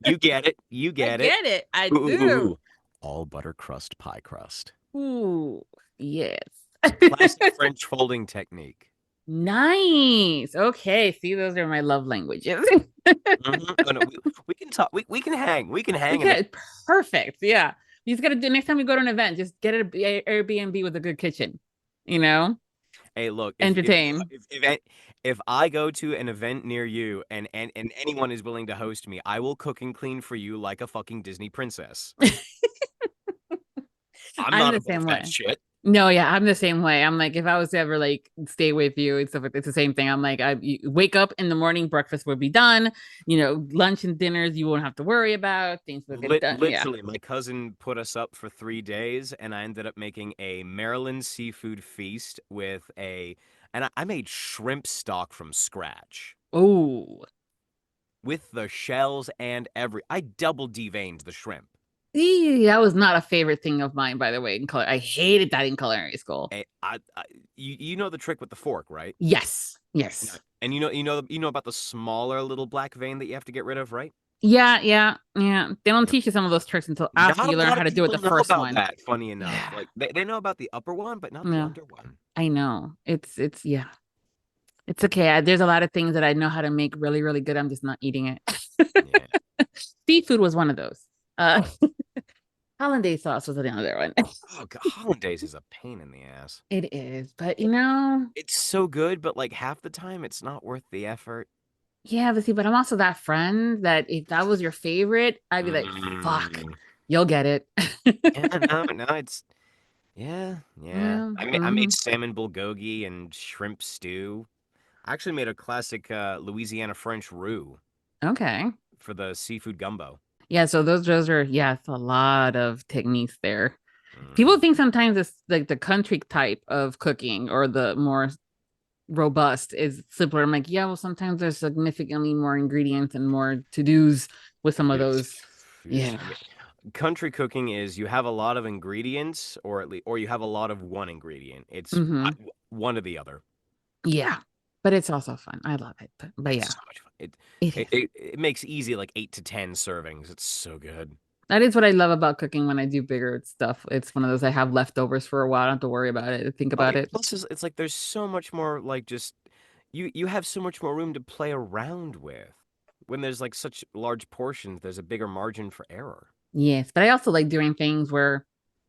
You get it. You I get it. get it. I Ooh, ooh, ooh, do. ooh. All butter crust pie crust. Ooh, yes. Classic French folding technique. Nice. Okay. See, those are my love languages. Oh, no, we can talk. We can hang. We can hang. And then, Okay, perfect. Yeah. You just gotta do next time you go to an event, just get an Airbnb with a good kitchen, you know, hey, look, entertain. if I go to an event near you and anyone is willing to host me, I will cook and clean for you like a fucking Disney princess. I'm I'm not the above same that way. shit. No, yeah, I'm the same way. I'm like, if I was to ever like stay with you and stuff, it's the same thing. I'm like, you wake up in the morning, breakfast will be done. Lunch and dinners you won't have to worry about. Things will get done. Yeah. Literally, my cousin put us up for 3 days, and I ended up making a Maryland seafood feast and I made shrimp stock from scratch Oh, with the shells and I double deveined the shrimp. that was not a favorite thing of mine, by the way. In color, I hated that in culinary school. You know the trick with the fork, right? Yes, Yeah. yes, And you know about the smaller little black vein that you have to get rid of, right? yeah, yeah, yeah. They don't Yeah. teach you some of those tricks until after Not a you learn lot how of to do it people the know first about one. that, funny enough. Yeah, Like they know about the upper one, but not the yeah. under one. I know. It's yeah. It's okay. There's a lot of things that I know how to make really, really good. I'm just not eating it. Yeah. Seafood was one of those. Uh, hollandaise sauce was another one. Oh, God, hollandaise is a pain in the ass. It is, but It's so good, but like half the time it's not worth the effort. yeah, but I'm also that friend that if that was your favorite, I'd be like, fuck, Mm. You'll get it. Yeah, no, it's yeah. Yeah. I made salmon bulgogi and shrimp stew. I actually made a classic Louisiana French roux Okay. for the seafood gumbo. Yeah, so those are, yeah, it's a lot of techniques there. People Mhm. think sometimes it's like the country type of cooking or the more robust is simpler. I'm like, yeah, well, sometimes there's significantly more ingredients and more to-dos with some of Yes. those. Yes. Yeah. Country cooking is you have a lot of ingredients, or at least, or you have a lot of one ingredient. It's Hmm. one or the other. Yeah. But it's also fun. I love it. But It's yeah, so much fun. it is. It makes easy like 8 to 10 servings. It's so good. That is what I love about cooking when I do bigger stuff. It's one of those I have leftovers for a while. I don't have to worry about it, think Oh, about it. plus it's like there's so much more like just you have so much more room to play around with. When there's like such large portions, there's a bigger margin for error. Yes, but I also like doing things where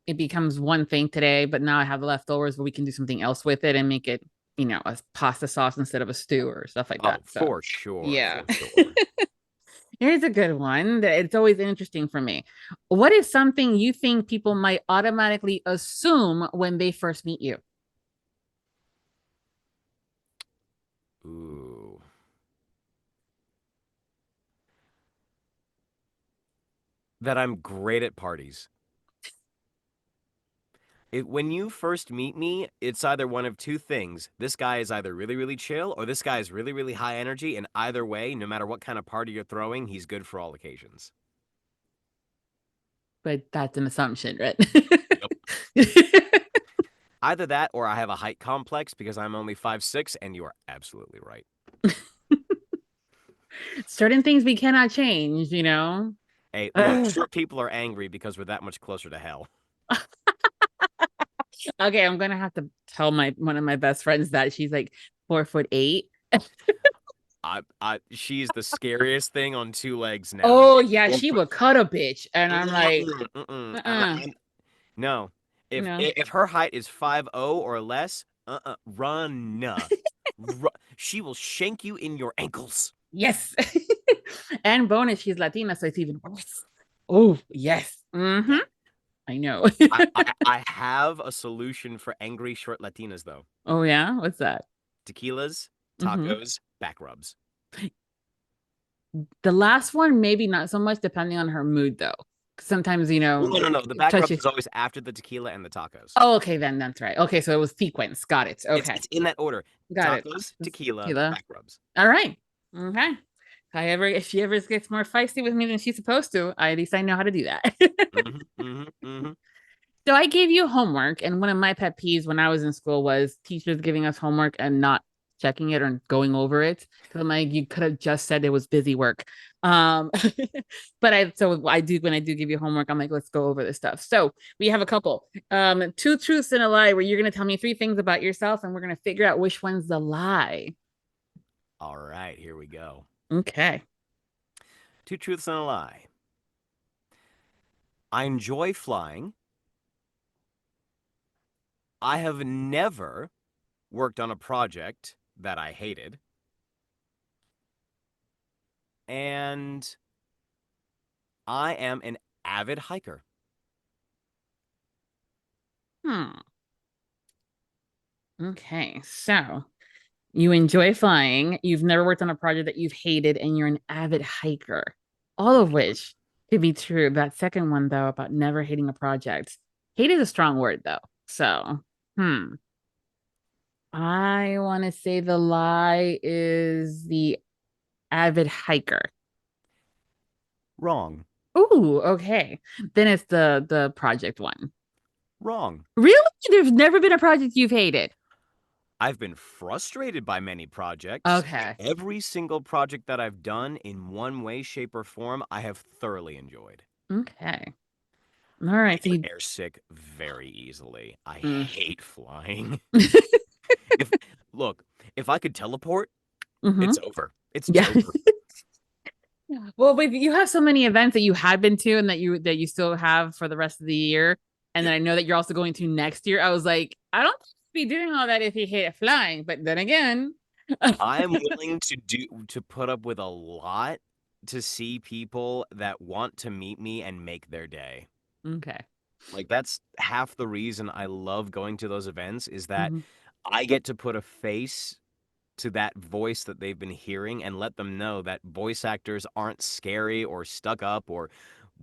it becomes one thing today, but now I have the leftovers, but we can do something else with it and make it, a pasta sauce instead of a stew or stuff like Oh, that. So, for sure, yeah. for sure. Here's a good one that it's always interesting for me. What is something you think people might automatically assume when they first meet you? Ooh. That I'm great at parties. When you first meet me, it's either one of two things. This guy is either really, really chill, or this guy is really, really high energy. And either way, no matter what kind of party you're throwing, he's good for all occasions. But that's an assumption, right? Yep. Either that, or I have a height complex because I'm only 5'6", and you are absolutely right. Certain things we cannot change. Hey, look, short people are angry because we're that much closer to hell. Okay, I'm gonna have to tell one of my best friends that she's like 4'8". She's the scariest thing on two legs now. Oh yeah, she would cut a bitch, and I'm like, uh-uh, No. no. If her height is 5'0" or less, run. She will shank you in your ankles. Yes. And bonus, she's Latina, so it's even worse. Oh yes. Mm-hmm. I know. I have a solution for angry short Latinas though. Oh yeah, what's that? Tequilas, Mm-hmm. tacos, back rubs. The last one, maybe not so much, depending on her mood though. Sometimes, No. The back rubs touchy. is always after the tequila and the tacos. Oh, okay, then that's right. Okay, so it was sequence. Got it. It's Okay, it's in that order. got it. Tacos, tequila, Tequila. back rubs. All right. Okay. If she ever gets more feisty with me than she's supposed to, at least I know how to do that. Mm-hmm. So I gave you homework, and one of my pet peeves when I was in school was teachers giving us homework and not checking it or going over it. Because I'm like, you could have just said it was busy work. Um, but I do when I do give you homework, I'm like, let's go over this stuff. So we have a couple. Two truths and a lie, where you're gonna tell me three things about yourself, and we're gonna figure out which one's the lie. All right, here we go. Okay. Two truths and a lie. I enjoy flying. I have never worked on a project that I hated. And I am an avid hiker. Okay. So you enjoy flying. You've never worked on a project that you've hated, and you're an avid hiker. All of which could be true. That second one, though, about never hating a project. Hate is a strong word, though. So, I want to say the lie is the avid hiker. Wrong. Ooh, okay. Then it's the project one. Wrong. Really? There's never been a project you've hated. I've been frustrated by many projects. Okay. Every single project that I've done in one way, shape, or form, I have thoroughly enjoyed. Okay. All I right. So get airsick very easily. I hate flying. If I could teleport, Mhm. it's over. It's Yeah. over. Well, but you have so many events that you had been to and that you still have for the rest of the year. And then I know that you're also going to next year. I was like, I don't think he'd be doing all that if he hated flying. But then again, I am willing to put up with a lot to see people that want to meet me and make their day. Okay. Like, that's half the reason I love going to those events, is that Mhm. I get to put a face to that voice that they've been hearing and let them know that voice actors aren't scary or stuck up or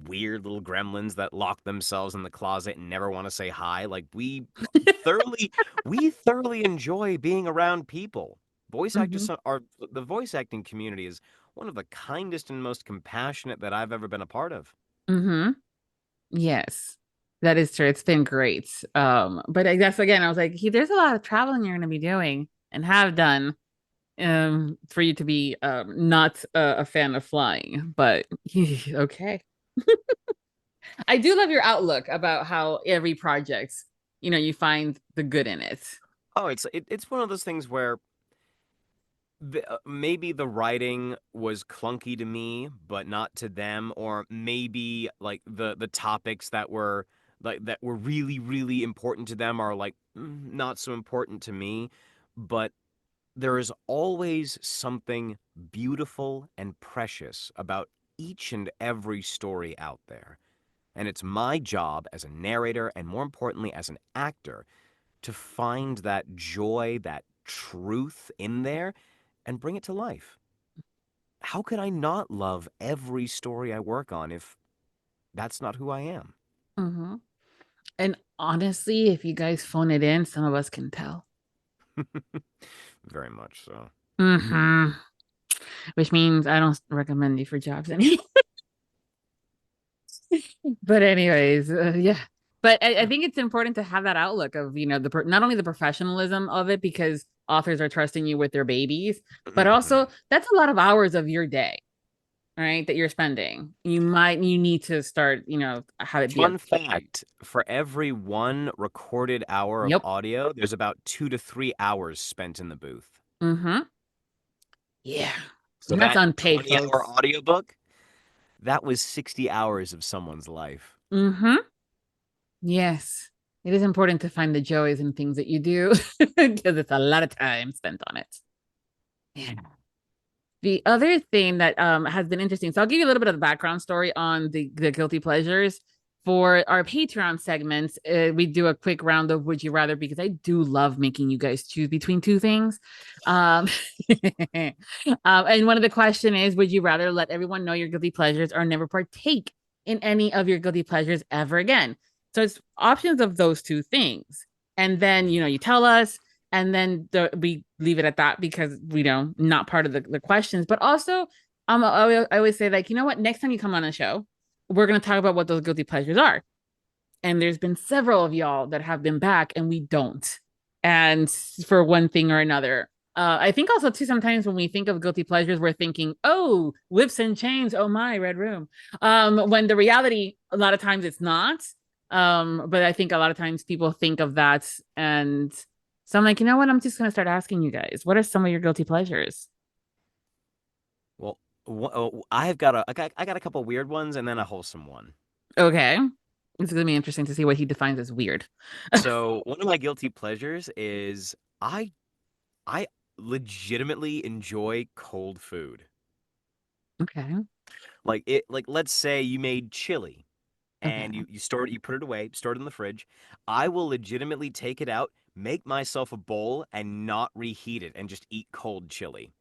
weird little gremlins that lock themselves in the closet and never want to say hi. Like, thoroughly we thoroughly enjoy being around people. Voice actors Mhm. are The voice acting community is one of the kindest and most compassionate that I've ever been a part of. Mhm. Yes. That is true. It's been great. But I guess again, I was like, there's a lot of traveling you're going to be doing and have done for you to be not a fan of flying. But okay. I do love your outlook about how every project, you find the good in it. Oh, it's one of those things where maybe the writing was clunky to me, but not to them, or maybe like the topics that were really really important to them are like not so important to me. But there is always something beautiful and precious about each and every story out there. And it's my job as a narrator, and more importantly, as an actor, to find that joy, that truth in there, and bring it to life. How could I not love every story I work on if that's not who I am? Hmm. And honestly, if you guys phone it in, some of us can tell. Very much so. Hmm. Which means I don't recommend you for jobs anymore. But anyways, yeah. But I think it's important to have that outlook of, not only the professionalism of it because authors are trusting you with their babies, but also that's a lot of hours of your day, right? That you're spending. You need to start, have it be a Fun fact, for every one recorded hour of yep. audio, there's about 2 to 3 hours spent in the booth. Mm-hmm. Yeah. So And that's that unpaid, 20-hour folks. audiobook, that was 60 hours of someone's life. Mm-hmm. Yes. It is important to find the joys in things that you do because it's a lot of time spent on it. Yeah. The other thing that has been interesting, so I'll give you a little bit of the background story on the guilty pleasures. For our Patreon segments, we do a quick round of Would You Rather because I do love making you guys choose between two things. Um, and one of the question is, would you rather let everyone know your guilty pleasures or never partake in any of your guilty pleasures ever again? So it's options of those two things. And then, you tell us, and then we leave it at that because we know not part of the questions, but also I always say, like, you know what, next time you come on a show, we're going to talk about what those guilty pleasures are. And there's been several of y'all that have been back and we don't, and for one thing or another. I think also too sometimes when we think of guilty pleasures, we're thinking, oh, whips and chains, oh my, red room. When the reality a lot of times it's not. But I think a lot of times people think of that, and so I'm like, you know what? I'm just gonna start asking you guys, what are some of your guilty pleasures? Well, I got a couple weird ones and then a wholesome one. Okay, it's gonna be interesting to see what he defines as weird. So one of my guilty pleasures is I legitimately enjoy cold food. Okay, Like let's say you made chili and okay. you put it away, store it in the fridge. I will legitimately take it out, make myself a bowl and not reheat it and just eat cold chili.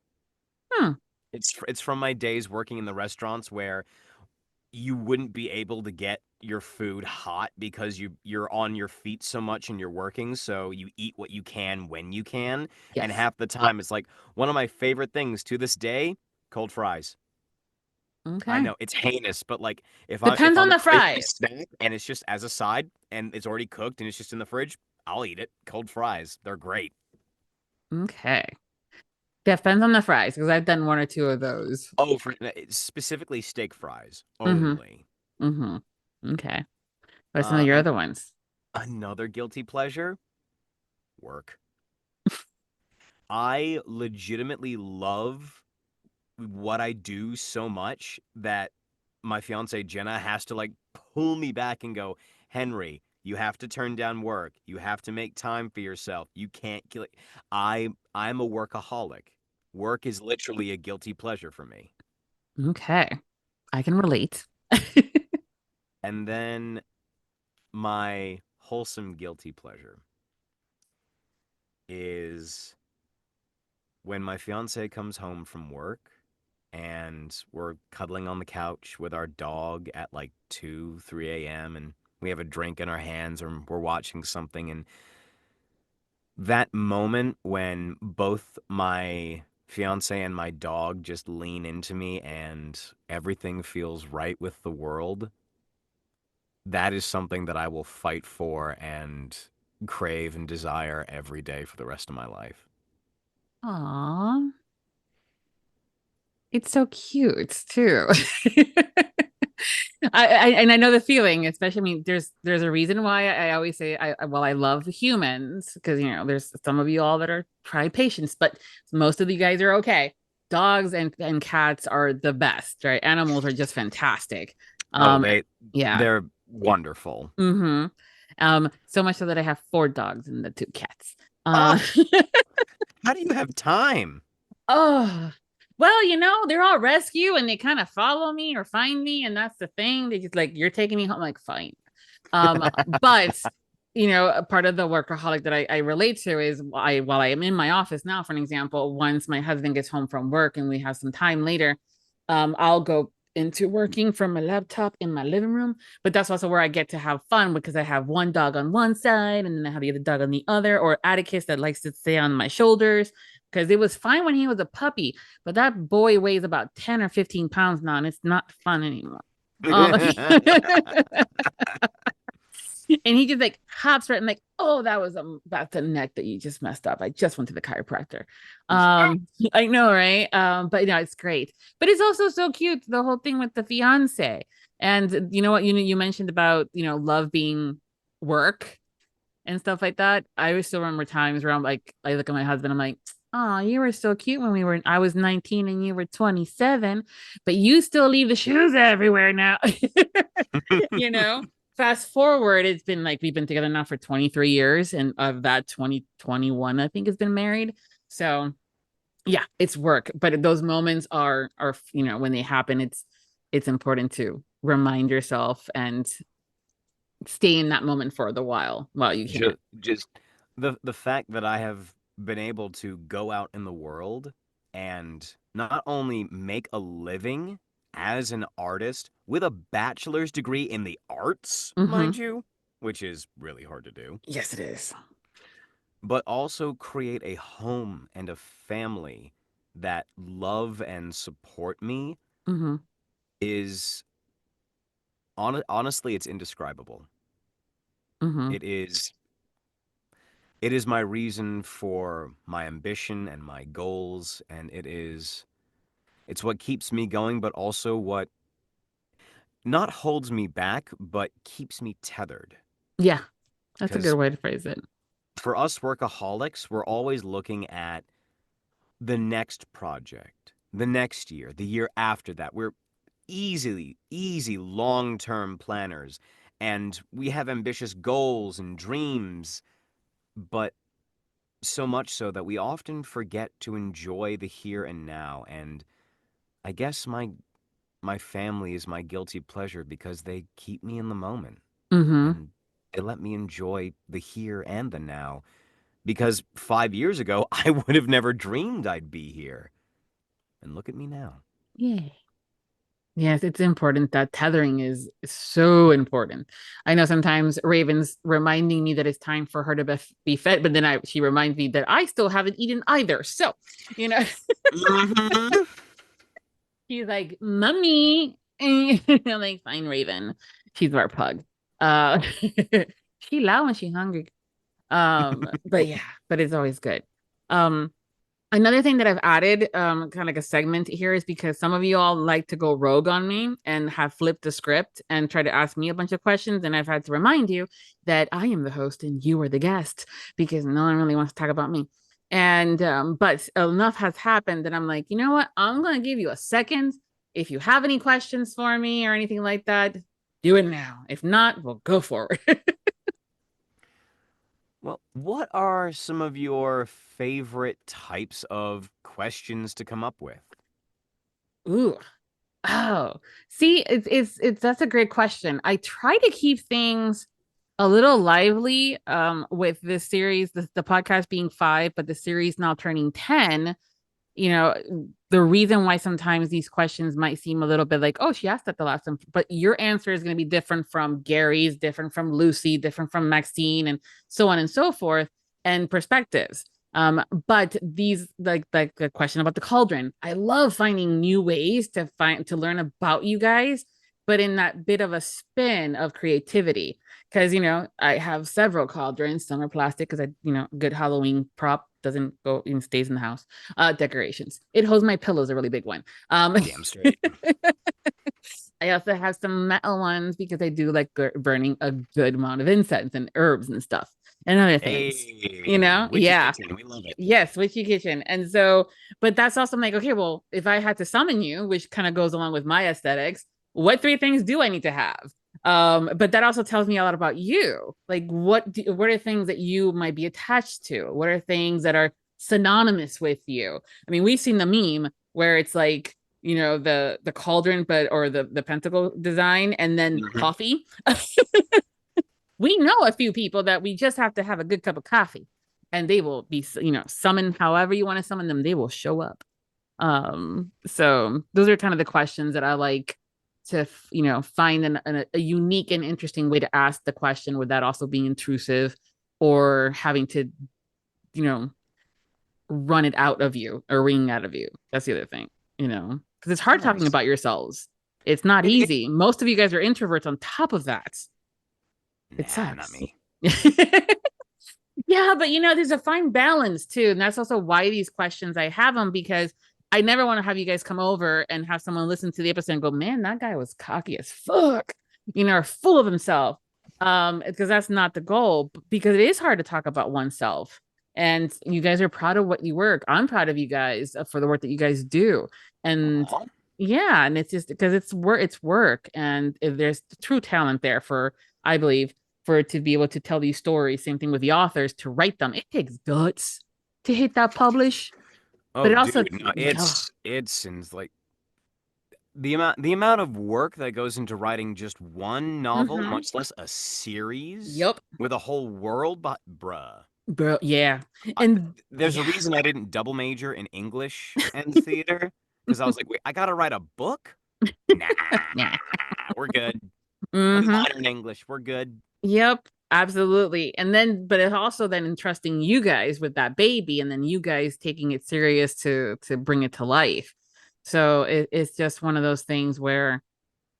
Hmm. It's from my days working in the restaurants where you wouldn't be able to get your food hot because you're on your feet so much and you're working, so you eat what you can when you can. And Yes. half the time it's like one of my favorite things to this day, cold fries. I Okay. know it's heinous, but like if Depends on I'm the craving a fries. snack and it's just as a side and it's already cooked and it's just in the fridge, I'll eat it. Cold fries, they're great. Okay. Depends on the fries because I've done one or two of those. Oh, specifically steak fries Mm-hmm. only. Mm-hmm. Okay. What are some of your And other ones? another guilty pleasure, work. I legitimately love what I do so much that my fiance Jenna has to like pull me back and go, Henry, you have to turn down work. You have to make time for yourself. You can't kill it. I'm a workaholic. Work is literally a guilty pleasure for me. Okay. I can relate. And then my wholesome guilty pleasure is when my fiance comes home from work and we're cuddling on the couch with our dog at like 2, 3 a.m. and we have a drink in our hands or we're watching something. And that moment when both my fiance and my dog just lean into me and everything feels right with the world, that is something that I will fight for and crave and desire every day for the rest of my life. Aw. It's so cute too. And I know the feeling, especially. I mean, there's a reason why I always say I love humans because there's some of you all that are try patience, but most of you guys are okay. Dogs and cats are the best, right? Animals are just fantastic. Oh, Um, yeah. they're wonderful. Mm-hmm. So much so that I have 4 dogs and the 2 cats. Oh, how do you have time? Oh, well, they're all rescue and they kind of follow me or find me, and that's the thing. They just like, you're taking me home, like, fine. But a part of the workaholic that I relate to is while I am in my office now, for an example, once my husband gets home from work and we have some time later, I'll go into working from my laptop in my living room. But that's also where I get to have fun because I have one dog on one side and then I have the other dog on the other, or Atticus that likes to stay on my shoulders because it was fine when he was a puppy, but that boy weighs about 10 or 15 pounds now, and it's not fun anymore. Um, and he just like hops right and like, oh, that's the neck that you just messed up. I just went to the chiropractor. I know, right? But it's great. But it's also so cute, the whole thing with the fiance. And you know what, you mentioned about, love being work and stuff like that. I still remember times where I look at my husband, I'm like, oh, you were so cute when I was 19 and you were 27, but you still leave the shoes everywhere now. you know, Fast forward, it's been like we've been together now for 23 years, and of that 2021, I think has been married. So yeah, it's work, but those moments are when they happen, it's important to remind yourself and stay in that moment for the while you can. Just the fact that I have been able to go out in the world and not only make a living as an artist with a bachelor's degree in the arts, Mm-hmm. mind you, which is really hard to do, Yes, it is. but also create a home and a family that love and support me Mm-hmm. is honestly, it's indescribable. Mm-hmm. It is It is my reason for my ambition and my goals, and it's what keeps me going, but also what not holds me back, but keeps me tethered. Yeah, that's a good Because way to phrase it. for us workaholics, we're always looking at the next project, the next year, the year after that. We're easy long-term planners, and we have ambitious goals and dreams, but so much so that we often forget to enjoy the here and now. And I guess my family is my guilty pleasure because they keep me in the moment Mm-hmm. and they let me enjoy the here and the now. Because 5 years ago, I would have never dreamed I'd be here. And look at me now. Yeah. Yes, it's important. That tethering is so important. I know sometimes Raven's reminding me that it's time for her to be fed, but then she reminds me that I still haven't eaten either. So, you know, Mhm. she's like, "Mummy," I'm like, "Fine, Raven." She's our pug. Uh, she loud when she's hungry. But yeah, but it's always good. Um, Another thing that I've added, kind of like a segment here, is because some of you all like to go rogue on me and have flipped the script and try to ask me a bunch of questions. And I've had to remind you that I am the host and you are the guest because no one really wants to talk about me. And but enough has happened that I'm like, you know what? I'm gonna give you a second. If you have any questions for me or anything like that, do it now. If not, we'll go forward. Well, what are some of your favorite types of questions to come up with? Ooh. Oh, see, it's that's a great question. I try to keep things a little lively with this series, the podcast being 5, but the series now turning 10. You know, the reason why sometimes these questions might seem a little bit like, oh, she asked that the last time, but your answer is going to be different from Gary's, different from Lucy, different from Maxine, and so on and so forth, and perspectives. But these like the question about the cauldron, I love finding new ways to learn about you guys, but in that bit of a spin of creativity. Because I have several cauldrons. Some are plastic because good Halloween prop doesn't go and stays in the house. Decorations. It holds my pillows, a really big one. Damn straight. I also have some metal ones because I do like burning a good amount of incense and herbs and stuff and other things. Hey, witchy Yeah. kitchen, we love it. Yes, witchy kitchen. And so, but that's also like, okay, well, if I had to summon you, which kind of goes along with my aesthetics, what 3 things do I need to have? But that also tells me a lot about you. Like, what are things that you might be attached to? What are things that are synonymous with you? I mean, we've seen the meme where it's like, the cauldron, or the pentacle design, and then coffee. We know a few people that we just have to have a good cup of coffee, and they will be, summoned however you want to summon them. They will show up. So those are kind of the questions that I like to, find a unique and interesting way to ask the question without also being intrusive or having to, run it out of you or wring out of you. That's the other thing, because it's hard talking about yourselves. It's not easy. Most of you guys are introverts on top of that. It sucks. Not me. Yeah, but there's a fine balance too. And that's also why these questions I have them, because I never want to have you guys come over and have someone listen to the episode and go, man, that guy was cocky as fuck, or full of himself. Because that's not the goal, because it is hard to talk about oneself. And you guys are proud of what you work. I'm proud of you guys for the work that you guys do. And yeah, and it's just because it's work. And if there's true talent there I believe, for it to be able to tell these stories. Same thing with the authors, to write them. It takes guts to hit that publish. Oh, but it also, dude, no, it's like the amount of work that goes into writing just one novel, much less a series. Yep. With a whole world, but bruh. Bro, yeah. And there's a reason I didn't double major in English and theater, because I was like, wait, I gotta write a book? Nah, we're good. We're minor in English. We're good. Yep, absolutely. And then, but it's also then entrusting you guys with that baby, and then you guys taking it serious to bring it to life. So it's just one of those things where,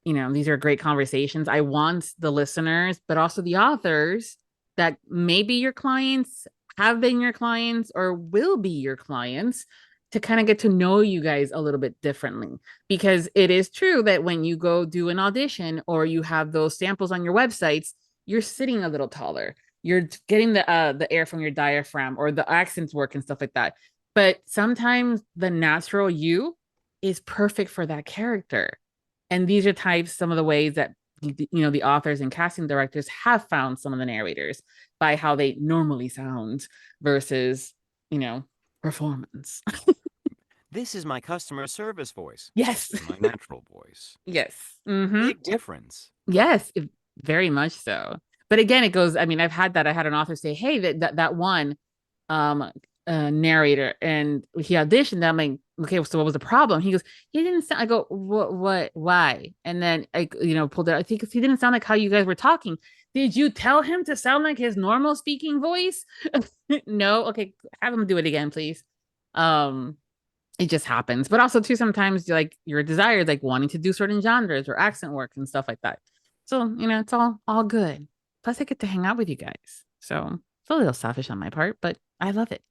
these are great conversations. I want the listeners, but also the authors that maybe your clients, have been your clients, or will be your clients, to kind of get to know you guys a little bit differently. Because it is true that when you go do an audition or you have those samples on your websites, you're sitting a little taller. You're getting the air from your diaphragm, or the accents work and stuff like that. But sometimes the natural you is perfect for that character. And these are some of the ways that the authors and casting directors have found some of the narrators, by how they normally sound versus performance. This is my customer service voice. Yes. This is my natural voice. Yes. Big difference. Yes, very much so. But again, it goes, I mean, I've had that. I had an author say, hey, that one narrator, and he auditioned. I'm like, okay, so what was the problem? He goes, he didn't sound. I go, what, why? And then I, pulled it out. I think he didn't sound like how you guys were talking. Did you tell him to sound like his normal speaking voice? No. Okay, have him do it again, please. It just happens. But also too, sometimes like your desire, like wanting to do certain genres or accent work and stuff like that. So, it's all good. Plus I get to hang out with you guys. So it's a little selfish on my part, but I love it.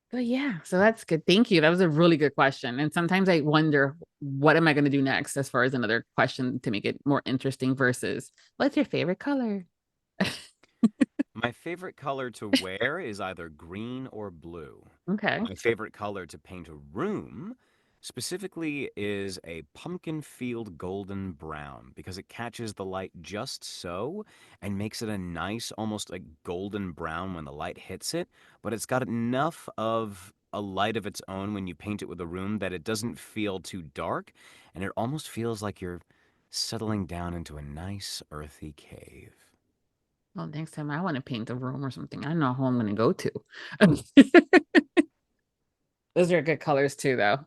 But yeah, so that's good. Thank you. That was a really good question. And sometimes I wonder, what am I going to do next, as far as another question to make it more interesting, versus what's your favorite color? My favorite color to wear is either green or blue. Okay. My favorite color to paint a room specifically is a pumpkin field golden brown, because it catches the light just so and makes it a nice, almost like golden brown when the light hits it, but it's got enough of a light of its own when you paint it with a room, that it doesn't feel too dark, and it almost feels like you're settling down into a nice earthy cave. Well, next time I want to paint a room or something, I know who I'm going to go to. Those are good colors too, though.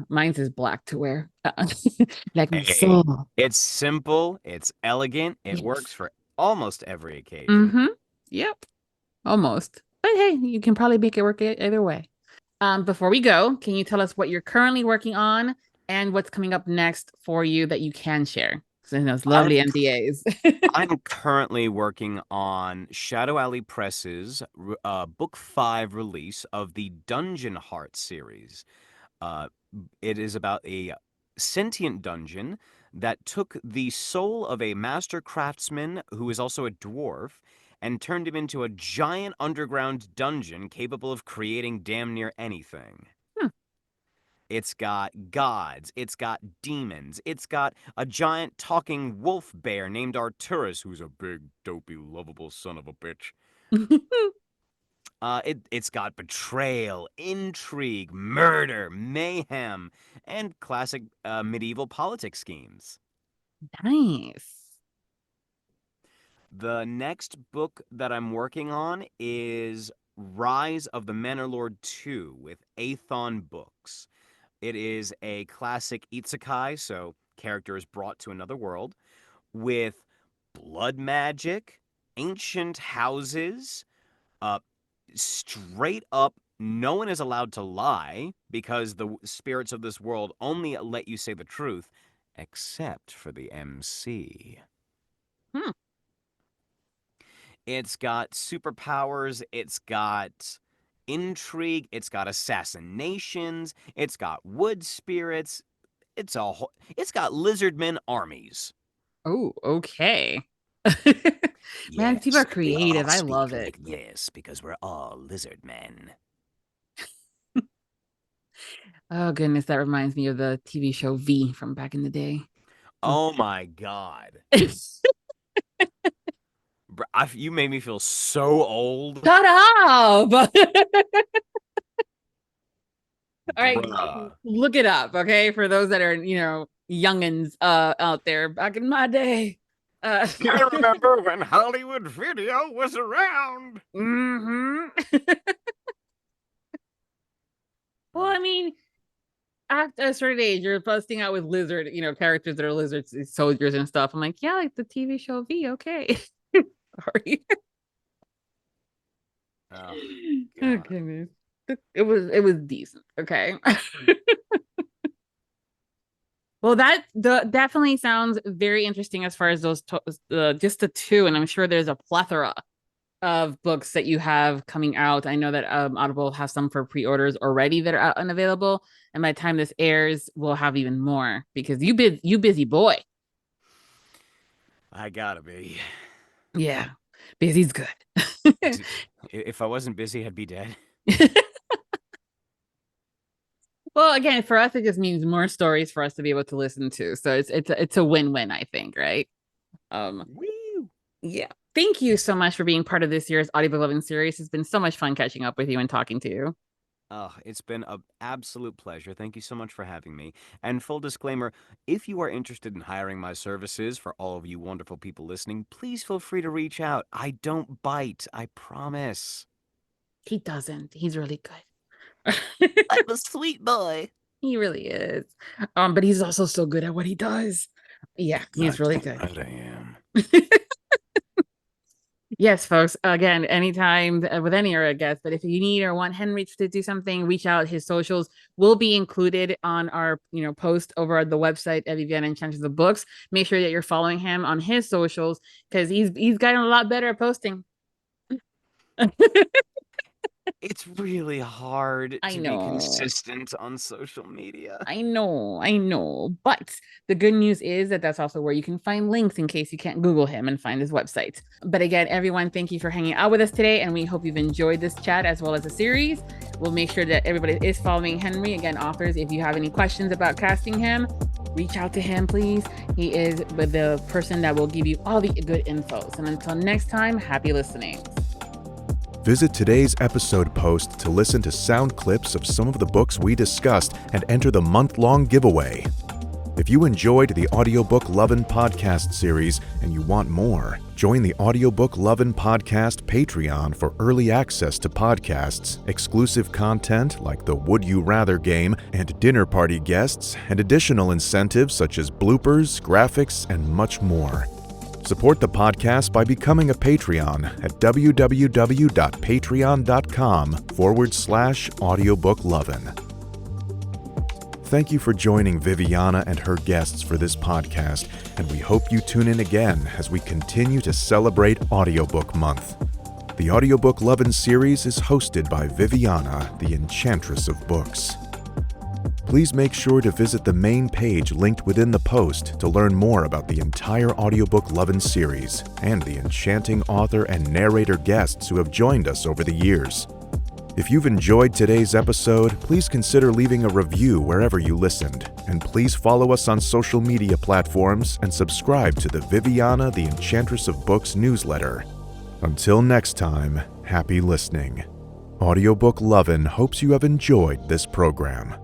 Mine's is black to wear. Like Hey, so. it's simple, it's elegant, it Yes. works for almost every occasion. Mm-hmm. Yep. Almost. But hey, you can probably make it work either way. Before we go, can you tell us what you're currently working on and what's coming up next for you that you can share? So those lovely NDAs. I'm currently working on Shadow Alley Press's Book 5 release of the Dungeon Heart series. It is about a sentient dungeon that took the soul of a master craftsman who is also a dwarf and turned him into a giant underground dungeon capable of creating damn near anything. It's got gods, it's got demons, it's got a giant talking wolf bear named Arturus, who's a big, dopey, lovable son of a bitch. It's got betrayal, intrigue, murder, mayhem, and classic medieval politics schemes. Nice. The next book that I'm working on is Rise of the Manor Lord 2 with Athon Books. It is a classic isekai, so characters brought to another world, with blood magic, ancient houses, straight up, no one is allowed to lie because the spirits of this world only let you say the truth, except for the MC. It's got superpowers, it's got intrigue, it's got assassinations, it's got wood spirits, it's got lizardmen armies. Oh, okay. Man, Yes, people are they creative. all I speak love like it. this because we're all lizard men. Oh goodness, that reminds me of the TV show V from back in the day. Oh my god. You made me feel so old. Shut up. All right, Bruh. look it up, okay? For those that are, youngins out there back in my day. I remember when Hollywood Video was around. Well, I mean, after a certain age, you're busting out with lizard, characters that are lizards, soldiers and stuff. I'm like, yeah, like the TV show V, okay. Sorry. Oh, Oh God. goodness. It was decent, okay. Well, that definitely sounds very interesting as far as those just the two, and I'm sure there's a plethora of books that you have coming out. I know that Audible has some for pre-orders already that are out and available, and by the time this airs, we'll have even more because you busy boy. I gotta be. Yeah, busy's good. If I wasn't busy, I'd be dead. Well, again, for us, it just means more stories for us to be able to listen to. So it's a win-win, I think, right? Woo! Yeah. Thank you so much for being part of this year's Audiobook Lovin Series. It's been so much fun catching up with you and talking to you. Oh, it's been an absolute pleasure. Thank you so much for having me. And full disclaimer, if you are interested in hiring my services for all of you wonderful people listening, please feel free to reach out. I don't bite, I promise. He doesn't. He's really good. I'm a sweet boy. He really is. But he's also so good at what he does. Yeah, he's really good. Right, I am. Yes, folks. Again, anytime with any of our guests, but if you need or want Henry to do something, reach out. His socials will be included on our, post over at the website at Viviana Enchantress of Books. Make sure that you're following him on his socials because he's gotten a lot better at posting. It's really hard I to know. be consistent on social media. I know. But the good news is that that's also where you can find links in case you can't Google him and find his website. But again, everyone, thank you for hanging out with us today. And we hope you've enjoyed this chat as well as the series. We'll make sure that everybody is following Henry. Again, authors, if you have any questions about casting him, reach out to him, please. He is the person that will give you all the good info. And until next time, happy listening. Visit today's episode post to listen to sound clips of some of the books we discussed and enter the month-long giveaway. If you enjoyed the Audiobook Lovin podcast series and you want more, join the Audiobook Lovin podcast Patreon for early access to podcasts, exclusive content like the Would You Rather game and dinner party guests, and additional incentives such as bloopers, graphics, and much more. Support the podcast by becoming a Patreon at www.patreon.com/audiobooklovin. Thank you for joining Viviana and her guests for this podcast, and we hope you tune in again as we continue to celebrate Audiobook Month. The Audiobook Lovin Series is hosted by Viviana, the Enchantress of Books. Please make sure to visit the main page linked within the post to learn more about the entire Audiobook Lovin Series and the enchanting author and narrator guests who have joined us over the years. If you've enjoyed today's episode, please consider leaving a review wherever you listened, and please follow us on social media platforms and subscribe to the Viviana, the Enchantress of Books newsletter. Until next time, happy listening. Audiobook Lovin hopes you have enjoyed this program.